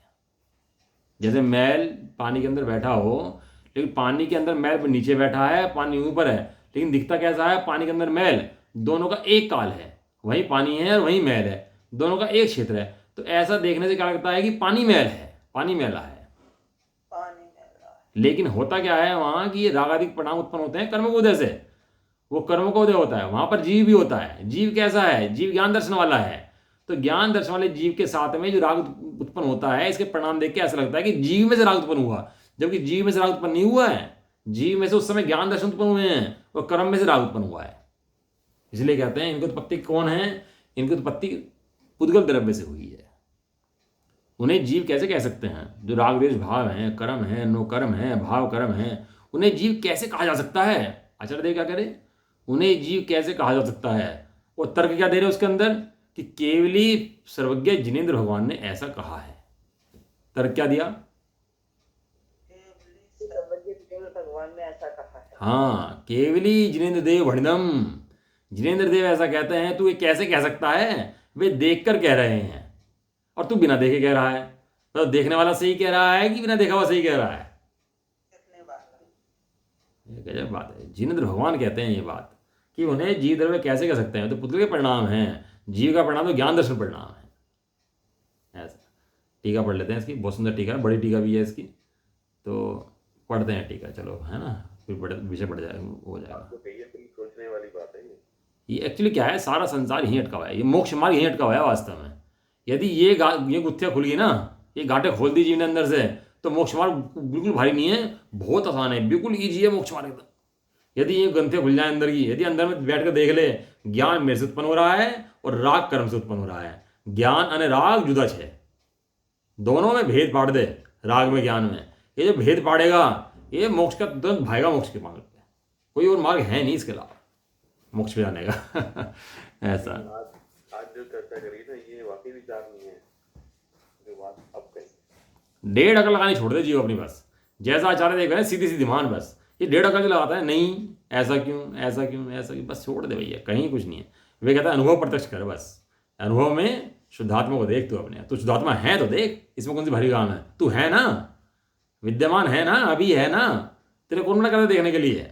जैसे मैल पानी के अंदर बैठा हो, लेकिन पानी के अंदर मैल नीचे बैठा है, पानी ऊपर है, लेकिन दिखता कैसा है? पानी के अंदर मैल। दोनों का एक काल है, वही पानी है और वही मैल है, दोनों का एक क्षेत्र है। तो ऐसा देखने से क्या लगता है कि पानी मैल है, पानी मैला है। पानी में रहा है। लेकिन होता क्या है वहां कि ये रागादिक परिणाम उत्पन्न होते हैं कर्म को उदय से। वो कर्म का उदय होता है, वहां पर जीव भी होता है। जीव कैसा है? जीव ज्ञान दर्शन वाला है। तो ज्ञान दर्शन वाले जीव के साथ में जो राग उत्पन्न होता है, इसके परिणाम देख के ऐसा लगता है कि जीव में से राग उत्पन्न हुआ, जबकि जीव में से राग उत्पन्न नहीं हुआ है। जीव में से उस समय ज्ञान दर्शन उत्पन्न हुए हैं और कर्म में से राग उत्पन्न हुआ है। इसलिए कहते हैं इनकी उत्पत्ति कौन है? इनकी उत्पत्ति पुद्गल द्रव्य से हुई है। उन्हें जीव कैसे कह सकते हैं? जो राग द्वेष भाव हैं, कर्म है, नो कर्म है, भाव कर्म है, उन्हें जीव कैसे कहा जा सकता है? आचार्य देव क्या करे? उन्हें जीव कैसे कहा जा सकता है? और तर्क क्या दे रहे उसके अंदर कि केवली सर्वज्ञ जिनेंद्र भगवान ने ऐसा कहा है। तर्क क्या दिया? सर्वज्ञ जिनेंद्र भगवान ने ऐसा कहा है। हाँ, केवली जिनेंद्र देव भणिदम। जिनेंद्र देव ऐसा कहते हैं, तू ये कैसे कह सकता है? वे देखकर कह रहे हैं और तू बिना देखे कह रहा है। तो देखने वाला सही कह रहा है कि बिना देखा हुआ सही कह रहा है? देखने वाला। ये गजब बात है। जिनेंद्र भगवान कहते हैं ये बात कि उन्हें जीव द्रव्य कैसे कह सकते हैं? तो पुत्र के परिणाम हैं। जीव का परिणाम तो ज्ञान दर्शन परिणाम है। ऐसा टीका पढ़ लेते हैं इसकी, बहुत सुंदर टीका है, बड़ी टीका भी है इसकी, तो पढ़ते हैं टीका। चलो, है ना, फिर विषय बढ़ जाएगा, हो जाएगा। आपको कहिए तो सोचने वाली बात है ये एक्चुअली क्या है, सारा संसार यहीं अटका हुआ है। ये मोक्ष मार्ग यहीं अटका हुआ है वास्तव में। यदि ये गुत्थियाँ खुल गई ना, ये घाटे खोल दी जीव ने अंदर से, तो मोक्ष मार्ग बिल्कुल भारी नहीं है, बहुत आसान है, बिल्कुल ईजी है मोक्ष मार्ग एकदम। यदि ये ग्रंथियाँ खुल जाए अंदर की, यदि अंदर में बैठ कर देख ले, ज्ञान मेरे से उत्पन्न हो रहा है और राग कर्म से उत्पन्न हो रहा है। ज्ञान अने राग जुदा है, दोनों में भेद पाड़ दे, राग में ज्ञान में। ये जो भेद पाड़ेगा, ये मोक्ष का तुरंत भागेगा मोक्ष के मार्ग पे। कोई और मार्ग है नहीं इसके अलावा मोक्ष पे जाने का। ऐसा आज जो चर्चा करी ना, ये वाकई विचार नहीं है जो बात अब कही। डेढ़ अकल लगानी छोड़ दे जीव अपनी बस। जैसा आचार्य देख रहे हैं सीधी सीधी मान, बस ये डेढ़ अकल जो लगाता है, नहीं ऐसा क्यों, ऐसा क्यों, ऐसा क्यों, बस छोड़ दे भैया, कहीं कुछ नहीं है। वे कहता है अनुभव प्रत्यक्ष कर, बस अनुभव में शुद्धात्मा को देख। तू अपने, तू शुद्धात्मा है तो देख, इसमें कौन सी भारी काम है? तू है ना, विद्यमान है ना, अभी है ना। तेरे कौन मना करता देखने के लिए?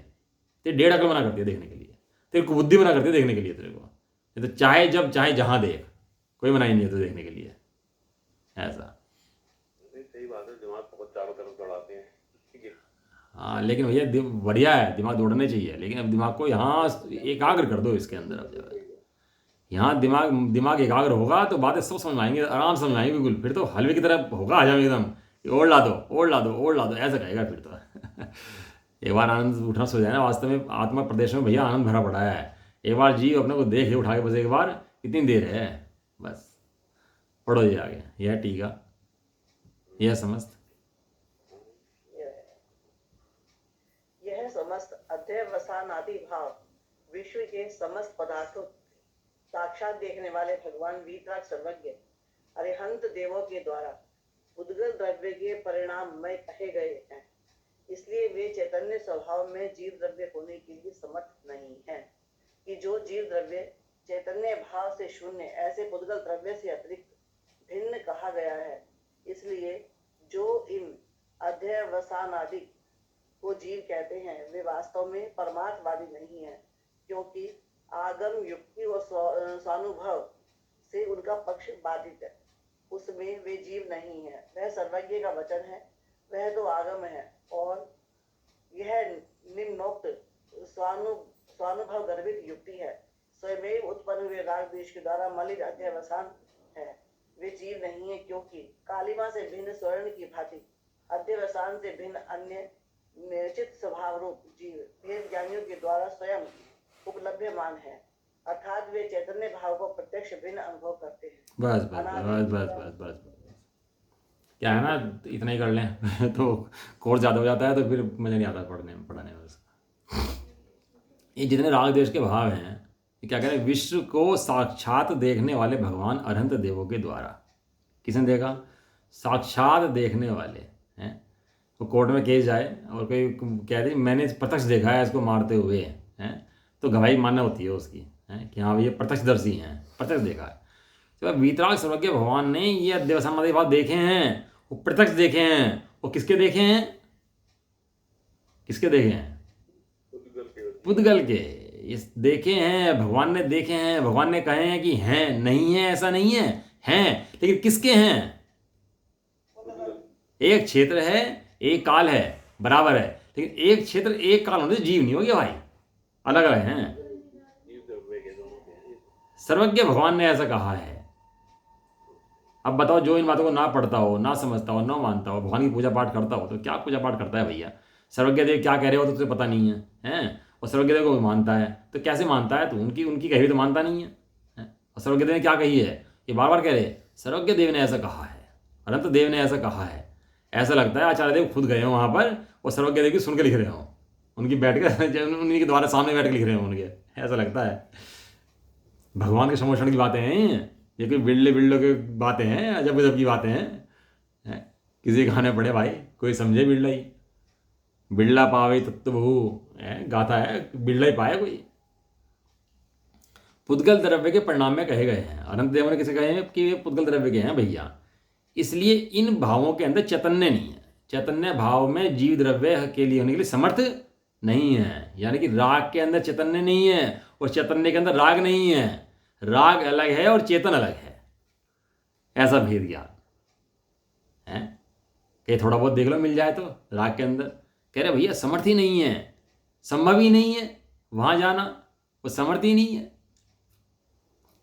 तेरे डेढ़ अकल मना करती है देखने के लिए, तेरे को बुद्धि मना करती है देखने के लिए तेरे को। ये तो चाहे जब चाहे जहां देख, कोई मना ही नहीं है तो देखने के लिए। ऐसा सही बात है, दिमाग बहुत चारों तरफ दौड़ाते हैं, ठीक है। हाँ, लेकिन भैया बढ़िया है, दिमाग दौड़ने चाहिए, लेकिन अब दिमाग को यहाँ एकाग्र कर दो इसके अंदर। अब जब यहाँ दिमाग एकाग्र होगा तो बातें सब समझ आएंगे, आराम समझ आएंगे बिल्कुल। फिर तो हलवे की तरह होगा, आ जाएंगे एकदम, ओढ़ ला दो, ओढ़ ला दो, ओढ़ ला दो, ऐसा कहेगा फिर तो। एक बार आनंद उठना सो जाए ना, वास्तव में आत्मा प्रदेश में भैया आनंद भरा पड़ा है। एक बार जीव अपने को देख उठा के, बस एक बार, कितनी देर है, बस पढ़ो ये आगे। यह टीका, यह समस्त यह समस्त अध्यवसान आदि भाव विश्व के समस्त पदार्थों साक्षात देखने वाले भगवान वीतराग सर्वज्ञ अरिहंत देवों के द्वारा उद्गल द्रव्य के परिणाम में कहे गए हैं। इसलिए वे चैतन्य स्वभाव में जीव द्रव्य होने के लिए समर्थ नहीं है कि जो जीव द्रव्य चैतन्य भाव से शून्य ऐसे उद्गल द्रव्य से अतिरिक्त भिन्न कहा गया है। इसलिए जो इन अध्यवसानादि को जीव कहते हैं, वे वास्तव में परमार्थवादी नहीं है, क्योंकि आगम युक्ति और स्वानुभव से उनका पक्ष बाधित है। उसमें वे जीव नहीं है, वह सर्वज्ञ का वचन है, वह तो आगम है। और यह निम्नोक्त स्वानुभव गर्भित युक्ति है, स्वयं उत्पन्न हुए राग द्वेष के द्वारा मलिन अध्यवसान है। वे जीव नहीं है, क्योंकि कालिमा से भिन्न स्वर्ण की भांति अध्यवसान से भिन्न अन्य निर्चित स्वभाव रूप जीव भेद ज्ञानियों के द्वारा स्वयं उपलभ्यमान है, अर्थात वे चैतन्य भाव को प्रत्यक्ष भिन्न अनुभव करते हैं। बस बस बस बस बस बस बस क्या है ना, इतना ही कर लें तो कोर्स ज़्यादा हो जाता है, तो फिर मज़ा नहीं आता पढ़ाने में उसका। ये जितने राग देश के भाव हैं, ये क्या कह रहे हैं, विश्व को साक्षात देखने वाले भगवान अनंत देवों के द्वारा। किसने देखा? साक्षात देखने वाले हैं। वो कोर्ट में केस जाए और कोई कह दे मैंने प्रत्यक्ष देखा है इसको मारते हुए हैं, तो गवाही मान्य होती है उसकी, है कि हाँ ये प्रत्यक्षदर्शी हैं, प्रत्यक्ष देखा है। तो वीतराग सर्वज्ञ भगवान ने ये अध्यवसान आदि भाव देखे हैं, वो प्रत्यक्ष देखे हैं। वो किसके देखे हैं? किसके देखे हैं? पुद्गल के। इस देखे हैं, भगवान ने देखे हैं। भगवान ने कहे हैं कि हैं, नहीं है ऐसा नहीं है, हैं, लेकिन किसके हैं? एक क्षेत्र है, एक काल है, बराबर है, लेकिन एक क्षेत्र एक काल होने से जीव नहीं हो गया भाई, अलग अलग हैं। सर्वज्ञ भगवान ने ऐसा कहा है। अब बताओ, जो इन बातों को ना पढ़ता हो, ना समझता हो, ना मानता हो, भगवान की पूजा पाठ करता हो, तो क्या पूजा पाठ करता है भैया? सर्वज्ञ देव क्या कह रहे हो तो तुझे पता नहीं है, हैं? और सर्वज्ञ देव को भी मानता है, तो कैसे मानता है? तो उनकी कही तो मानता नहीं है, हैं? और सर्वज्ञ देव ने क्या कही है? ये बार बार कह रहे, सर्वज्ञ देव ने ऐसा कहा है, अनंत देव ने ऐसा कहा है। ऐसा लगता है आचार्य देव खुद गए हो वहाँ पर और सर्वज्ञ देव की सुन के लिख रहे हो, उनकी बैठ कर उन्हीं के द्वारा सामने बैठ के लिख रहे हो उनके, ऐसा लगता है। भगवान के समोषण की बातें हैं ये, कोई बिल्लो की बातें हैं, अजब गजब की बातें हैं। किसी खाने पड़े भाई, कोई समझे बिरला ही, बिरला पावे तत्व बहु गाथा है, बिरला ही पाए कोई। पुद्गल द्रव्य के परिणाम में कहे गए हैं। अनंत देव ने किसे कहे हैं कि वे पुद्गल द्रव्य के हैं भैया, इसलिए इन भावों के अंदर चैतन्य नहीं है। चैतन्य भाव में जीव द्रव्य के लिए होने के लिए समर्थ नहीं है, यानी कि राग के अंदर चैतन्य नहीं है और चैतन्य के अंदर राग नहीं है। राग अलग है और चेतन अलग है, ऐसा भेद ज्ञान है। कहीं थोड़ा बहुत देख लो मिल जाए तो राग के अंदर, कह रहे भैया समर्थ ही नहीं है, संभव ही नहीं है वहां जाना, वो समर्थ ही नहीं है।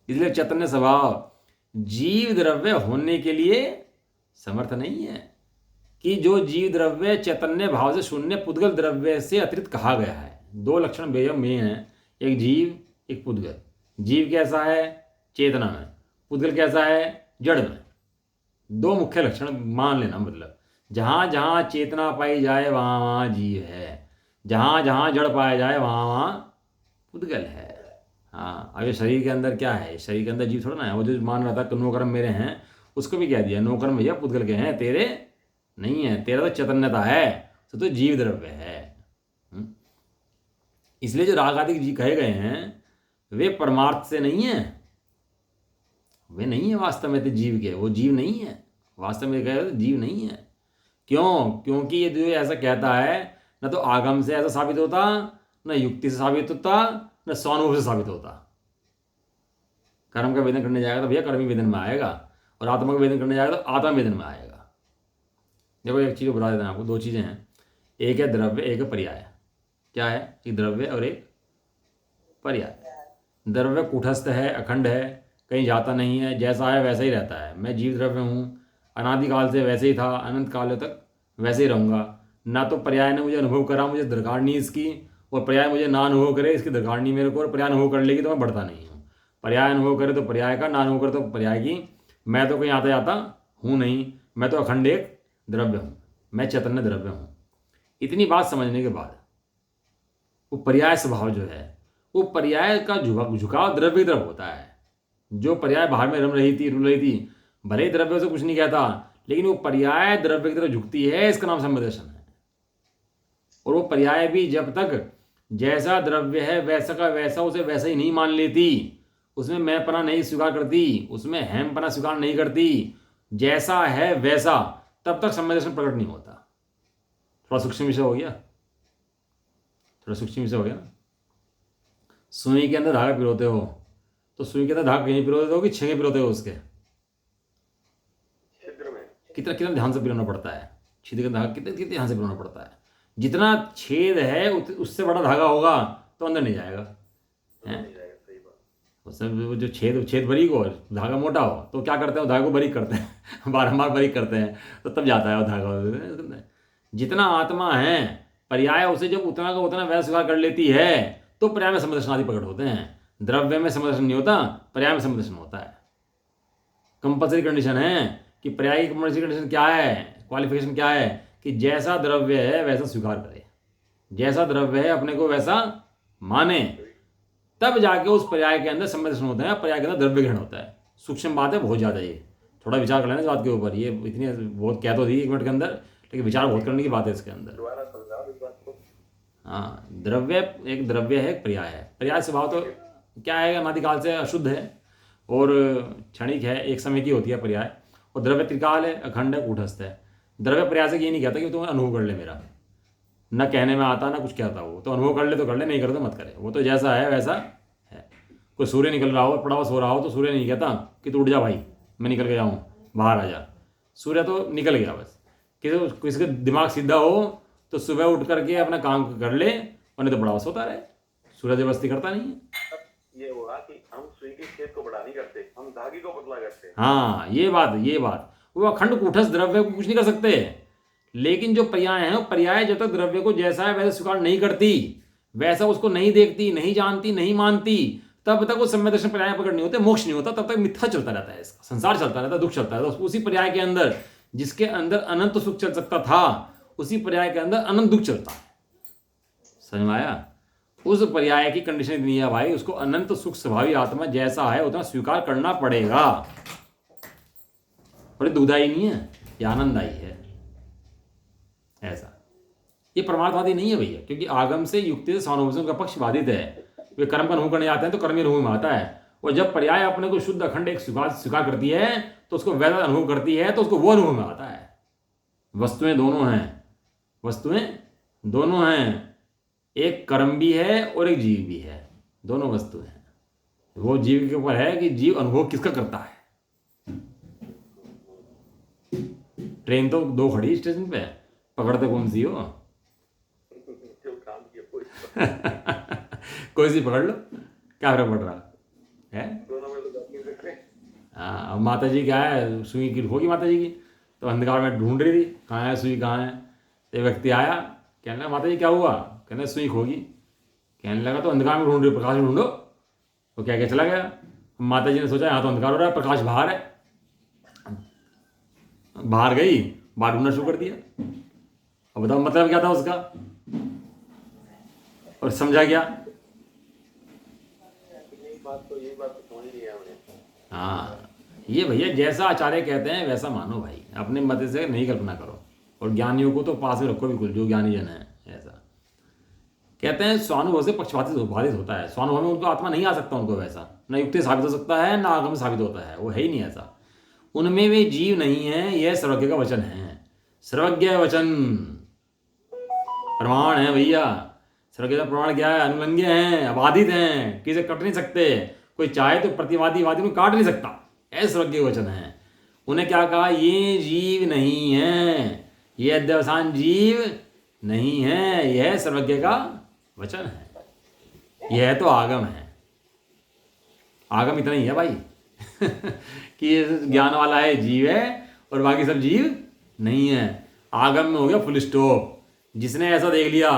इसलिए चैतन्य स्वभाव जीव द्रव्य होने के लिए समर्थ नहीं है, कि जो जीव द्रव्य चैतन्य भाव से शून्य पुद्गल द्रव्य से अतिरिक्त कहा गया है। दो लक्षण बेयम में हैं, एक जीव एक पुद्गल। जीव कैसा है? चेतना में। पुद्गल कैसा है? जड़ में। दो मुख्य लक्षण मान लेना, मतलब जहाँ जहाँ चेतना पाई जाए वहाँ वहाँ जीव है, जहाँ जहाँ जड़ पाया जाए वहाँ वहाँ पुद्गल है। हाँ, अब ये शरीर के अंदर क्या है? शरीर के अंदर जीव थोड़ा ना है। वो जो मान रहा था कि नौकर्म मेरे हैं, उसको भी कह दिया नौकर्म भैया पुद्गल के हैं, तेरे नहीं है, तेरा तो चैतन्यता है, तो जीव द्रव्य है। इसलिए जो राग आदि जी कहे गए हैं वे परमार्थ से नहीं है, वे नहीं है वास्तव में तो जीव के, वो जीव नहीं है वास्तव में, कहे तो जीव नहीं है। क्यों? क्योंकि ये जो ऐसा कहता है, न तो आगम से ऐसा साबित होता, न युक्ति से साबित होता, न स्वानुभव से साबित होता। कर्म का वेदन करने जाएगा तो भैया कर्मी वेदन में आएगा, और आत्मा का वेदन करने जाएगा तो आत्मा वेदन में आएगा। देखो एक चीज़ बता देता हूँ आपको, दो चीज़ें हैं, एक है द्रव्य, एक है पर्याय। क्या है? एक द्रव्य और एक पर्याय। द्रव्य कूटस्थ है, अखंड है, कहीं जाता नहीं है, जैसा है वैसा ही रहता है। मैं जीव द्रव्य हूँ, अनादिकाल से वैसे ही था, अनंत काल तक वैसे ही रहूँगा। ना तो पर्याय ने मुझे अनुभव करा, मुझे दरकार नहीं इसकी, और पर्याय मुझे ना अनुभव करे, इसकी दरकार नहीं मेरे को, और पर्याय अनुभव कर लेगी तो मैं बढ़ता नहीं हूँ। पर्याय अनुभव करे तो पर्याय का, ना अनुभव करे तो पर्याय की। मैं तो कहीं आता जाता हूँ नहीं, मैं तो अखंड एक द्रव्य हूँ, मैं चैतन्य द्रव्य हूँ। इतनी बात समझने के बाद वो पर्याय स्वभाव जो है, वो पर्याय का झुकाव द्रव्य की तरफ होता है। जो पर्याय बाहर में रम रही थी, रुल रही थी, भले द्रव्य से कुछ नहीं कहता, लेकिन वो पर्याय द्रव्य की तरफ झुकती है, इसका नाम संवेदर्शन है। और वो पर्याय भी जब तक जैसा द्रव्य है वैसा का वैसा उसे वैसा ही नहीं मान लेती, उसमें मैंपना नहीं स्वीकार करती, उसमें हैमपना स्वीकार नहीं करती, जैसा है वैसा, तब तक संवेदर्शन प्रकट नहीं होता। थोड़ा सूक्ष्म विषय हो गया, थोड़ा सूक्ष्म विषय हो गया। सुई के अंदर धागा पिरोते हो तो सुई के अंदर धागा कहीं पिरोते हो कि छेंगे पिरोते हो उसके? कितना कितना ध्यान से पिरोना पड़ता है, छिद्र का धागा कितने कितने ध्यान से पिरोना पड़ता है। जितना छेद है उससे बड़ा धागा होगा तो अंदर नहीं जाएगा, हैं? उसमें जो छेद बारीक हो, धागा मोटा हो, तो क्या करते हैं, धागे को बारीक करते हैं बारंबार बारीक करते हैं, तो तब जाता है वो धागा। जितना आत्मा है पर्याय उसे जब उतना का उतना वह स्वीकार कर लेती है तो पर्याय में सम्यक दर्शन आदि प्रकट होते हैं। द्रव्य में सम्यक दर्शन नहीं होता, पर्याय में सम्यक दर्शन होता है। कंपल्सरी कंडीशन है कि पर्याय की कंपल्सरी कंडीशन क्या है, क्वालिफिकेशन क्या है कि जैसा द्रव्य है वैसा स्वीकार करे, जैसा द्रव्य है अपने को वैसा माने, तब जाके उस पर्याय के अंदर सम्यक दर्शन होता है, पर्याय के अंदर द्रव्य ग्रहण होता है। सूक्ष्म बात है बहुत ज़्यादा, ये थोड़ा विचार कर लेना इस बात के ऊपर। ये इतनी बहुत कह तो दी 1 मिनट के अंदर, लेकिन विचार बहुत करने की बात है इसके अंदर। दोबारा समझाओ इस बात को। हाँ, द्रव्य एक द्रव्य है, एक पर्याय है। पर्याय स्वभाव तो क्या है, अनादिकाल से अशुद्ध है और क्षणिक है, एक समय की होती है पर्याय। और द्रव्य त्रिकाल है, अखंड है, कूटस्थ है। द्रव्य पर्याय से ये नहीं कहता कि तुम अनुभव कर ले मेरा, न कहने में आता ना कुछ कहता हो, तो अनुभव कर ले तो कर ले, नहीं कर तो मत करे। वो तो जैसा है वैसा है। कोई सूर्य निकल रहा हो, पड़ा हुआ सो रहा हो, तो सूर्य नहीं कहता कि तू उठ जा भाई, मैं निकल के जाऊँ, बाहर आ जा। सूर्य तो निकल गया बस। किसी का दिमाग सीधा हो तो सुबह उठ करके अपना काम कर ले, और नहीं तो बड़ा सोता रहे। सूर्य जबरदस्ती करता नहीं है। ये हुआ कि हम सुई के छेद को बड़ा नहीं करते, हम धागे को पतला करते हैं। हाँ, ये बात वो अखंड कूटस्थ द्रव्य को कुछ नहीं कर सकते। लेकिन जो पर्याय है, वो पर्याय जब तक द्रव्य को जैसा है वैसा स्वीकार नहीं करती, वैसा उसको नहीं देखती, नहीं जानती, नहीं मानती, तब तक वो सम्यक दर्शन पर्याय प्रकट नहीं होते, मोक्ष नहीं होता। तब तक मिथ्या चलता रहता है, इसका संसार चलता रहता है, दुख चलता है। तो उसी पर्याय के अंदर जिसके अंदर अनंत सुख चल सकता था, उसी पर्याय के अंदर अनंत दुख चलता है। समझ में आया? उस पर्याय की कंडीशन इतनी है भाई, उसको अनंत सुख स्वभावी आत्मा जैसा है उतना स्वीकार करना पड़ेगा। बड़े दुखदाई नहीं है, ये आनंददायी है। ऐसा ये परमार्थवादी नहीं है भैया, क्योंकि आगम से युक्ति से स्वानुभव का पक्ष बाधित है। वे कर्म का अनुभव करने जाते हैं तो कर्म अनुभव में आता है, और जब पर्याय अपने को शुद्ध अखंड एक स्वीकार करती है तो उसको वैध अनुभव करती है, तो उसको वो अनुभव में आता है। वस्तुएं दोनों हैं, वस्तुएं दोनों हैं, एक कर्म भी है और एक जीव भी है, दोनों वस्तु हैं। वो जीव के ऊपर है कि जीव अनुभव किसका करता है। ट्रेन तो 2 खड़ी स्टेशन पे, पकड़ते कौन सी हो? जो काम किया कोई सी पकड़ लो, क्या फर्क पड़ रहा है? दोनों में तो बात नहीं सकते। हाँ, अब माता जी क्या है, सुई की होगी माता जी की, तो अंधकार में ढूंढ रही थी कहाँ है सुई, कहाँ है। तो व्यक्ति आया, कहने लगा माता जी क्या हुआ? कहने सुई होगी। कहने लगा तो अंधकार में ढूंढ रही, प्रकाश में ढूंढो। तो क्या क्या चला गया। माता जी ने सोचा यहाँ तो अंधकार हो रहा है, प्रकाश बाहर है। बाहर गई, बाहर ढूंढना शुरू कर दिया। अब बताओ मतलब क्या था उसका, और समझा क्या? ये बात तो समझ लिया हमने। हाँ, ये भैया जैसा आचार्य कहते हैं वैसा मानो भाई, अपने मत से नहीं कल्पना करो। और ज्ञानियों को तो पास में रखो बिल्कुल, जो ज्ञानी जन है। ऐसा कहते हैं स्वानुभव से पक्षपातित बाधित होता है। स्वानुभव में उनको आत्मा नहीं आ सकता, उनको वैसा न युक्ति साबित हो सकता है, ना आगम साबित होता है, वो है ही नहीं ऐसा। उनमें वे जीव नहीं है, यह सर्वज्ञ का वचन है। सर्वज्ञ वचन प्रमाण है भैया। सर्वज्ञ का प्रमाण क्या है? अनुलंघ्य हैं, अबाधित हैं, किसे कट नहीं सकते। कोई चाहे तो प्रतिवादी वादी को काट नहीं सकता, ऐसे सर्वज्ञ वचन है। उन्हें क्या कहा? ये जीव नहीं है, ये अध्यवसान जीव नहीं है, यह सर्वज्ञ का वचन है। यह तो आगम है। आगम इतना ही है भाई कि ये ज्ञान वाला है जीव है और बाकी सब जीव नहीं है। आगम में हो गया फुल स्टॉप। जिसने ऐसा देख लिया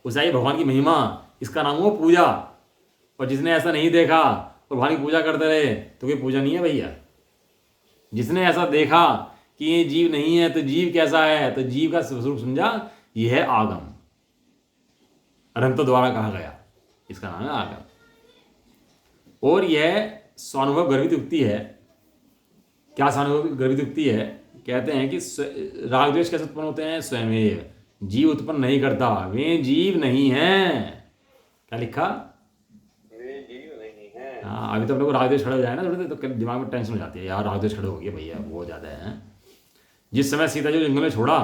उसे आई भगवान की महिमा, इसका नाम हुआ पूजा। और जिसने ऐसा नहीं देखा और भगवान की पूजा करते रहे तो कोई पूजा नहीं है भैया। जिसने ऐसा देखा कि ये जीव नहीं है तो जीव कैसा है, तो जीव का स्वरूप समझा, यह है आगम। अनंत द्वारा कहा गया, इसका नाम है आगम। और यह स्वानुभव गर्भित युक्ति है। क्या स्वानुभव गर्भित युक्ति है? कहते हैं कि राग द्वेष कैसे उत्पन्न होते हैं? स्वयं जीव उत्पन्न नहीं करता, वे जीव नहीं हैं। क्या लिखा? वे जीव नहीं है। हाँ, अभी तो अपने को राग द्वेष खड़े हो जाए ना थोड़े, तो दिमाग में टेंशन हो जाती है, यार राग द्वेष खड़े हो गए भैया, बहुत ज़्यादा है। जिस समय सीता जी जंगल में छोड़ा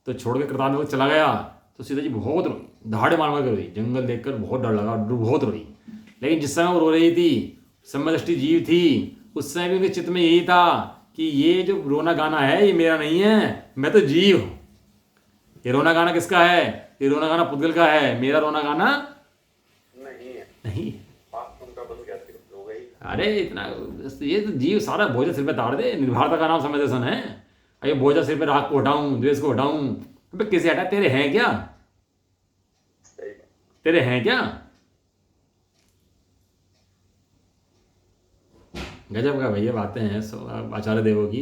तो छोड़ के कृतार्थ में चला गया, तो सीता जी बहुत रोई, दहाड़े मार कर रोई। जंगल देखकर बहुत डर लगा, बहुत रोई। लेकिन जिस समय वो रो रही थी, सम्यदृष्टि जीव थी, उस समय भी उनके चित्त में यही था कि ये जो रोना गाना है ये मेरा नहीं है, मैं तो जीव हूँ। ये रोना गाना किसका है? ये रोना गाना पुद्गल का है, मेरा रोना गाना नहीं है। नहीं। बात उनका बन गया, हो गई। अरे इतना, ये तो जीव सारा बोझा सिर पे ताड़ दे। निर्भरता का नाम सम्यक दर्शन है। ये बोझा सिर पे राग को हटाऊं, द्वेष को हटाऊं, अबे किसे हटा, तेरे हैं क्या, सही में। तेरे हैं क्या। गजब का भैया बातें हैं आचार्य देवों की।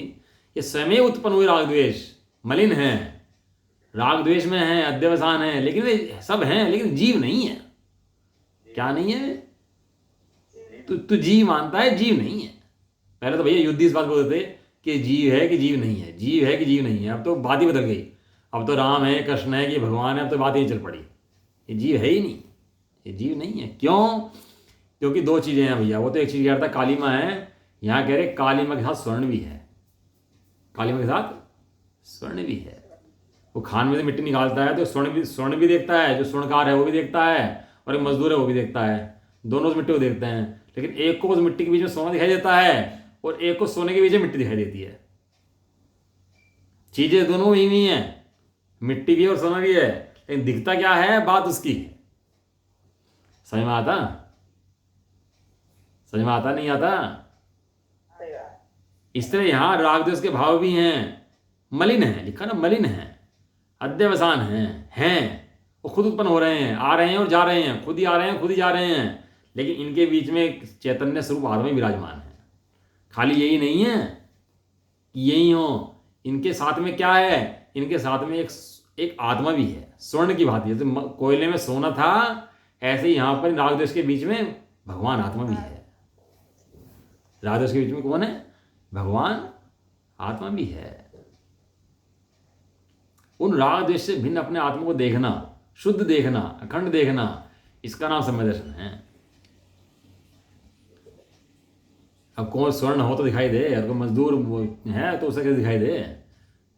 ये स्वयं उत्पन्न हुए राग द्वेष मलिन है, राग द्वेष में है, अध्यवसान है, लेकिन वे सब हैं, लेकिन जीव नहीं है। क्या नहीं है, तू जीव मानता है, जीव नहीं है। पहले तो भैया युद्ध इस बात बोलते थे कि जीव है कि जीव नहीं है, जीव है कि जीव नहीं है। अब तो बात ही बदल गई, अब तो राम है, कृष्ण है कि भगवान है, अब तो बात ही चल पड़ी। ये जीव है ही नहीं, ये जीव नहीं है। क्यों? क्योंकि दो चीज़ें हैं भैया। वो तो एक चीज़ कह रहा था काली माँ है, यहाँ कह रहे काली माँ के साथ स्वर्ण भी है, काली माँ के साथ स्वर्ण भी है। वो खान में से मिट्टी निकालता है तो स्वर्ण भी देखता है, जो स्वर्णकार है वो भी देखता है, और एक मजदूर है वो भी देखता है। दोनों उस मिट्टी को देखते हैं, लेकिन एक को उस मिट्टी के बीच में सोना दिखाई देता है और एक को सोने के बीच में मिट्टी दिखाई देती है। चीजें दोनों ही नहीं है, मिट्टी भी है और सोना भी है, लेकिन दिखता क्या है, बात उसकी। समझ में आता, समझ में आता नहीं आता। इस तरह यहां राग द्वेष के भाव भी हैं, मलिन है, लिखा ना मलिन है, अध्यवसान हैं, वो खुद उत्पन्न हो रहे हैं, आ रहे हैं और जा रहे हैं, खुद ही आ रहे हैं, खुद ही जा रहे हैं, लेकिन इनके बीच में चैतन्य स्वरूप आत्मा ही विराजमान है। खाली यही नहीं है कि यही हो, इनके साथ में क्या है, इनके साथ में एक आत्मा भी है, स्वर्ण की भांति। जैसे कोयले में सोना था, ऐसे ही यहां पर राग द्वेष के बीच में भगवान आत्मा भी है। राग द्वेष के बीच में कौन है? भगवान आत्मा भी है। उन राग द्वेष से भिन्न अपने आत्मा को देखना, शुद्ध देखना, अखंड देखना, इसका नाम सम्यक दर्शन है। अब कौन स्वर्ण हो तो दिखाई दे, और कोई मजदूर है तो उसे कैसे दिखाई दे,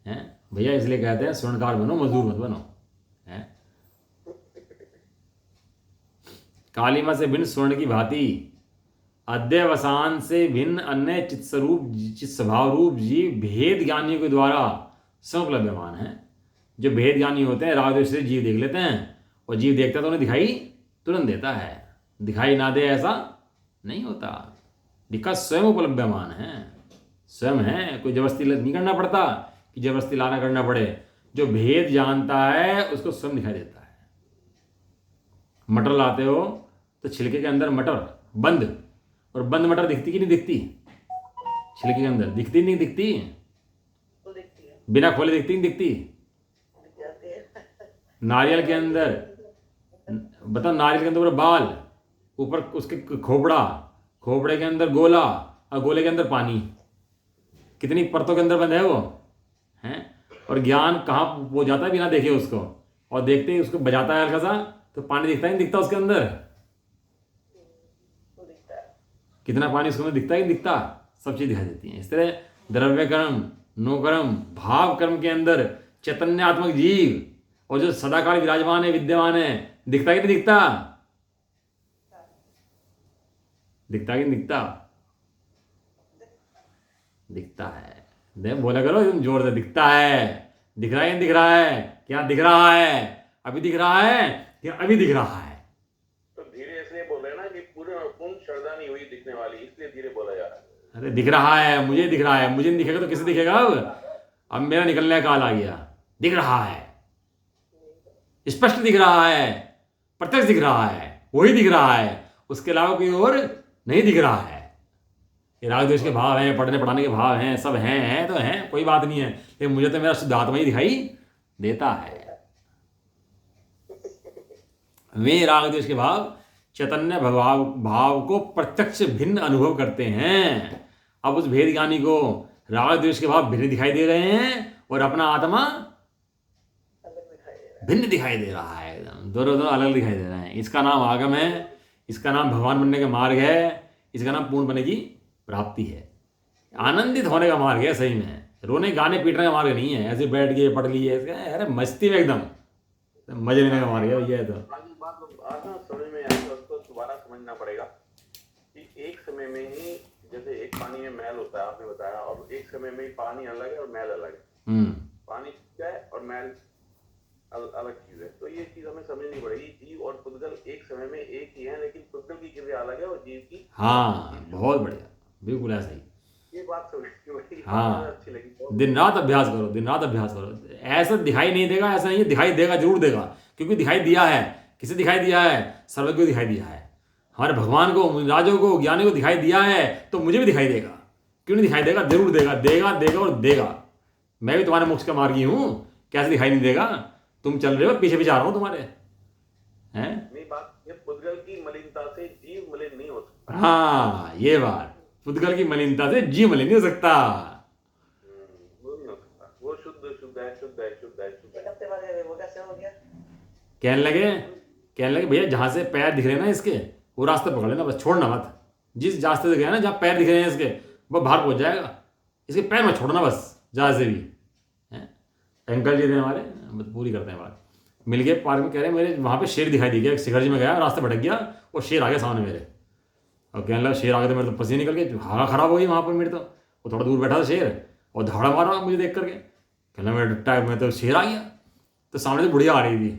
हैं भैया? इसलिए कहते हैं स्वर्णकार बनो, मजदूर मत बनो, हैं। कालीमा से भिन्न स्वर्ण की भांति, अध्यवसान से भिन्न अन्य चित्त स्वभाव रूप जीव भेद ज्ञानियों के द्वारा समपलभ्यमान है। जो भेद ज्ञानी होते हैं राग द्वेष से जीव देख लेते हैं, और जीव देखता तो उन्हें दिखाई तुरंत देता है, दिखाई ना दे ऐसा नहीं होता। दिखा स्वयं उपलब्धमान है, स्वयं है, कोई जबरदस्ती नहीं करना पड़ता कि जबरदस्ती लाना करना पड़े। जो भेद जानता है उसको स्वयं दिखाई देता है। मटर लाते हो तो छिलके के अंदर मटर बंद, और बंद मटर दिखती कि नहीं दिखती? छिलके के अंदर दिखती नहीं दिखती? तो दिखती है, बिना खोले दिखती नहीं दिखती? दिख जाती है। नारियल के अंदर बताओ, नारियल के अंदर पूरा बाल, ऊपर उसके खोपड़ा, खोपड़े के अंदर गोला, और गोले के अंदर पानी, कितनी परतों के अंदर बंद है वो, हैं। और ज्ञान कहाँ वो जाता है बिना देखे उसको, और देखते ही उसको बजाता है हल्का सा तो पानी दिखता ही नहीं दिखता उसके अंदर? तो दिखता है। कितना पानी उसके अंदर दिखता ही नहीं दिखता? सब चीज दिखाई देती है। इस तरह द्रव्य कर्म, नो कर्म, भाव कर्म के अंदर चैतन्यात्मक जीव, और जो सदाकाल विराजमान है, विद्यमान है, दिखता कि नहीं दिखता? दिखता कि नहीं दिखता? दिखता है। दे बोला करो तुम जोर से, दिखता है। दिख रहा है या दिख रहा है? क्या दिख रहा है? अभी दिख रहा है क्या अभी दिख रहा है? तो धीरे इसलिए बोल रहे हैं ना कि पूर्ण श्रद्धा नहीं हुई दिखने वाली, इसलिए धीरे बोला जा रहा है। अरे दिख रहा है, मुझे दिख रहा है, मुझे नहीं दिखेगा तो किसे दिखेगा? अब मेरा निकलने का काल आ गया। दिख रहा है, स्पष्ट दिख रहा है, प्रत्यक्ष दिख रहा है, वही दिख रहा है, उसके अलावा कोई और नहीं दिख रहा है। ये राग द्वेष के भाव हैं, पढ़ने पढ़ाने के भाव हैं, सब हैं तो हैं, कोई बात नहीं है, लेकिन मुझे तो मेरा शुद्ध आत्मा ही दिखाई देता है। वे राग द्वेष के भाव चैतन्य भाव को प्रत्यक्ष भिन्न अनुभव करते हैं। अब उस भेद ज्ञानी को राग द्वेष के भाव भिन्न दिखाई दे रहे हैं, और अपना आत्मा भिन्न दिखाई दे रहा है, एकदम दोनों अलग दिखाई दे रहे हैं। इसका नाम आगम है, इसका नाम भगवान बनने का मार्ग है, इसका नाम पूर्ण बनने की प्राप्ति है, आनंदित होने का मार्ग है। सही में रोने गाने पीटने का मार्ग नहीं है, ऐसे बैठ के पढ़ लिए, अरे मस्ती में एकदम मजे लेने का मार्ग है भैया। तो आज ना समझ में आया, उसको दोबारा समझना पड़ेगा कि एक समय में ही जैसे एक पानी में मैल होता है, आपने बताया, और एक समय में ही पानी अलग है और मैल अलग है। पानी है और मैल अलग चीज है। तो ये चीज हमें समझनी पड़ेगी, जीव और पुद्गल एक समय में एक ही है, लेकिन पुद्गल की क्रिया अलग है और जीव की। हाँ, बहुत बढ़िया, बिल्कुल ऐसा ही। ये बात समझी वही हाँ। अच्छी लगी बहुत। दिन रात अभ्यास करो, दिन रात अभ्यास करो। ऐसा दिखाई नहीं देगा, ऐसा नहीं है, दिखाई देगा, जरूर देगा, क्योंकि दिखाई दिया है। किसे दिखाई दिया है? सर्वज्ञ को दिखाई दिया है, हमारे भगवान को, राजों को, ज्ञानी को दिखाई दिया है, तो मुझे भी दिखाई देगा। क्यों नहीं दिखाई देगा? जरूर देगा, देगा देगा और देगा। मैं भी तुम्हारे मोक्ष का मार्गी हूँ, कैसे दिखाई नहीं देगा? तुम चल रहे हो, पीछे पीछे आ रहा हूँ तुम्हारे, हैं? नहीं, बात ये पुद्गल की मलिनता से जीव मलिन नहीं हो सकता। हाँ, ये बात, पुद्गल की मलिनता से जीव मलिन नहीं हो सकता। वो नहीं हो सकता, वो शुद्ध शुद्ध है, शुद्ध है, शुद्ध है, शुद्ध एक है। हफ्ते बाद ये वो कैसे हो गया? कहने लगे भैया जहाँ से पैर दिख रहे हैं ना इसके, वो रास्ता पकड़ लेना, बस छोड़ना मत। जिस रास्ते से गया ना, जहाँ पैर दिख रहे हैं इसके, वो बाहर पहुँच जाएगा। इसके पैर मत छोड़ना बस, जहाँ से भी, हैं? अंकल जी थे हमारे, बस पूरी करते हैं बात। मिल गए पार्क में, कह रहे मेरे वहाँ पे शेर दिखाई दी गया, शिखर जी में गया, रास्ता भटक गया, वो शेर आ गया सामने मेरे। और कहने लगा शेर आ गया तो मेरे तो पसीने निकल गए, हालत खराब हो गई वहाँ पर मेरे तो। वो थोड़ा दूर बैठा था शेर, और धाड़ा मारा मुझे देख करके, कहना मेरे टाइम में तो शेर आ गया। तो सामने से बुढ़िया आ रही थी,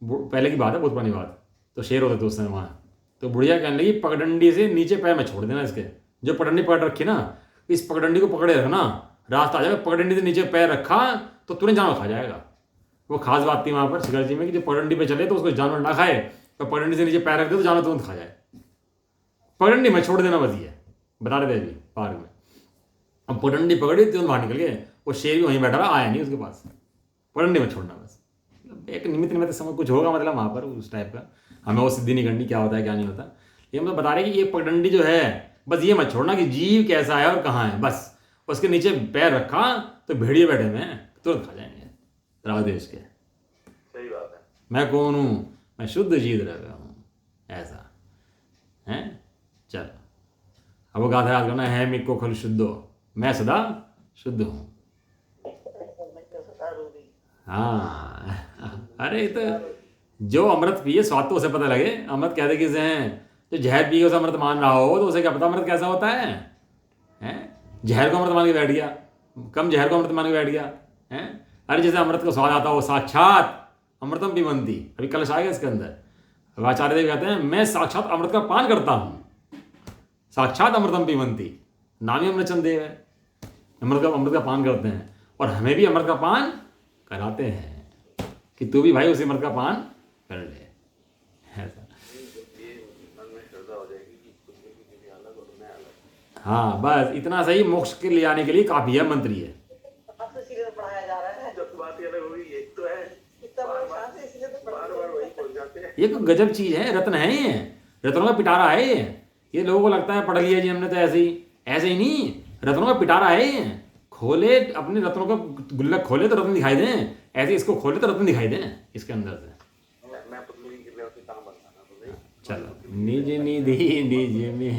पहले की बात है, बहुत पुरानी बात। तो शेर होते थे उस समय वहाँ। तो बुढ़िया कहने लगी पगडंडी से नीचे पैर में छोड़ देना इसके, जो पगडंडी पकड़ रखी ना, इस पगडंडी को पकड़े रखना, रास्ता आ जाएगा। पगडंडी से नीचे पैर रखा तो तुरंत जानवर खा जाएगा। वो खास बात थी वहाँ पर शिखर जी में कि जो पगडंडी पे चले तो उसको जानवर ना खाए, तो पगडंडी से नीचे पैर रख दे तो जानवर तुरंत खा जाए। पगडंडी में छोड़ देना बस, ये बता रहे थे अभी पार्क में। अब पगडंडी पकड़ी तुरंत बाहर निकल गए, वो शेर भी वहीं बैठा रहा, आया नहीं उसके पास। पगडंडी में छोड़ना बस, एक निमित्त समय कुछ होगा मतलब वहाँ पर उस टाइप का। हमें वो सिद्धि नहीं करनी, क्या होता है क्या नहीं होता। ये हम तो बता रहे कि ये पगडंडी जो है, बस ये मत छोड़ना कि जीव कैसा है और कहाँ है, बस उसके नीचे पैर रखा तो भेड़िए बैठे हुए हैं, तुरंत खा जाएंगे रागदेश के। सही बात है। मैं कौन हूँ? मैं शुद्ध जीव द्रव्य हूँ, ऐसा है। चल अब वो गाथा याद करना है, मिक्को खल शुद्धो, मैं सदा शुद्ध हूँ। हाँ, अरे तो जो अमृत पिए स्वाद तो उसे पता लगे। अमृत कहते किसे हैं? जो जहर पिए उसे अमृत मान रहा हो तो उसे क्या पता अमृत कैसा होता है? हैं? जहर को अमृत मान के बैठ गया, कम जहर को अमृत मान के बैठ गया, हैं? अरे जैसे अमृत का स्वाद आता हो, साक्षात अमृतम पिबंती, अभी कलश आएगा इसके अंदर। आचार्य देव कहते हैं मैं साक्षात अमृत का पान करता हूँ, साक्षात अमृतम पिबंती, नाम ही अमृतचंद देव है। अमृत का पान करते हैं, और हमें भी अमृत का पान कराते हैं कि तू भी भाई उसी अमृत का पान कर ले, ऐसा। ये मन में श्रद्धा हो जाएगी कि पुद्गल की विधि अलग और मैं अलग। हाँ बस इतना सही, मोक्ष के ले आने के लिए काफी है मंत्र ये। आपसे सीरियल पढ़ाया जा रहा है, जब बात ये अलग होगी, एक तो है कितना बड़ा शांति, इसलिए तो बार बार वही पहुंच जाते हैं। ये तो गजब चीज है, रत्न है ये, रत्नों का पिटारा है ये। लोगों को लगता है पढ़ लिया जी हमने तो ऐसे ही नहीं, रत्नों का पिटारा है ये। खोले अपने रत्नों का गुल्लक, खोले तो रत्न दिखाई दें, ऐसे इसको खोले तो रत्न दिखाई दें इसके अंदर से। मैं पुद्गल की कृपा से काम बनता था। चलो निज निधि निज में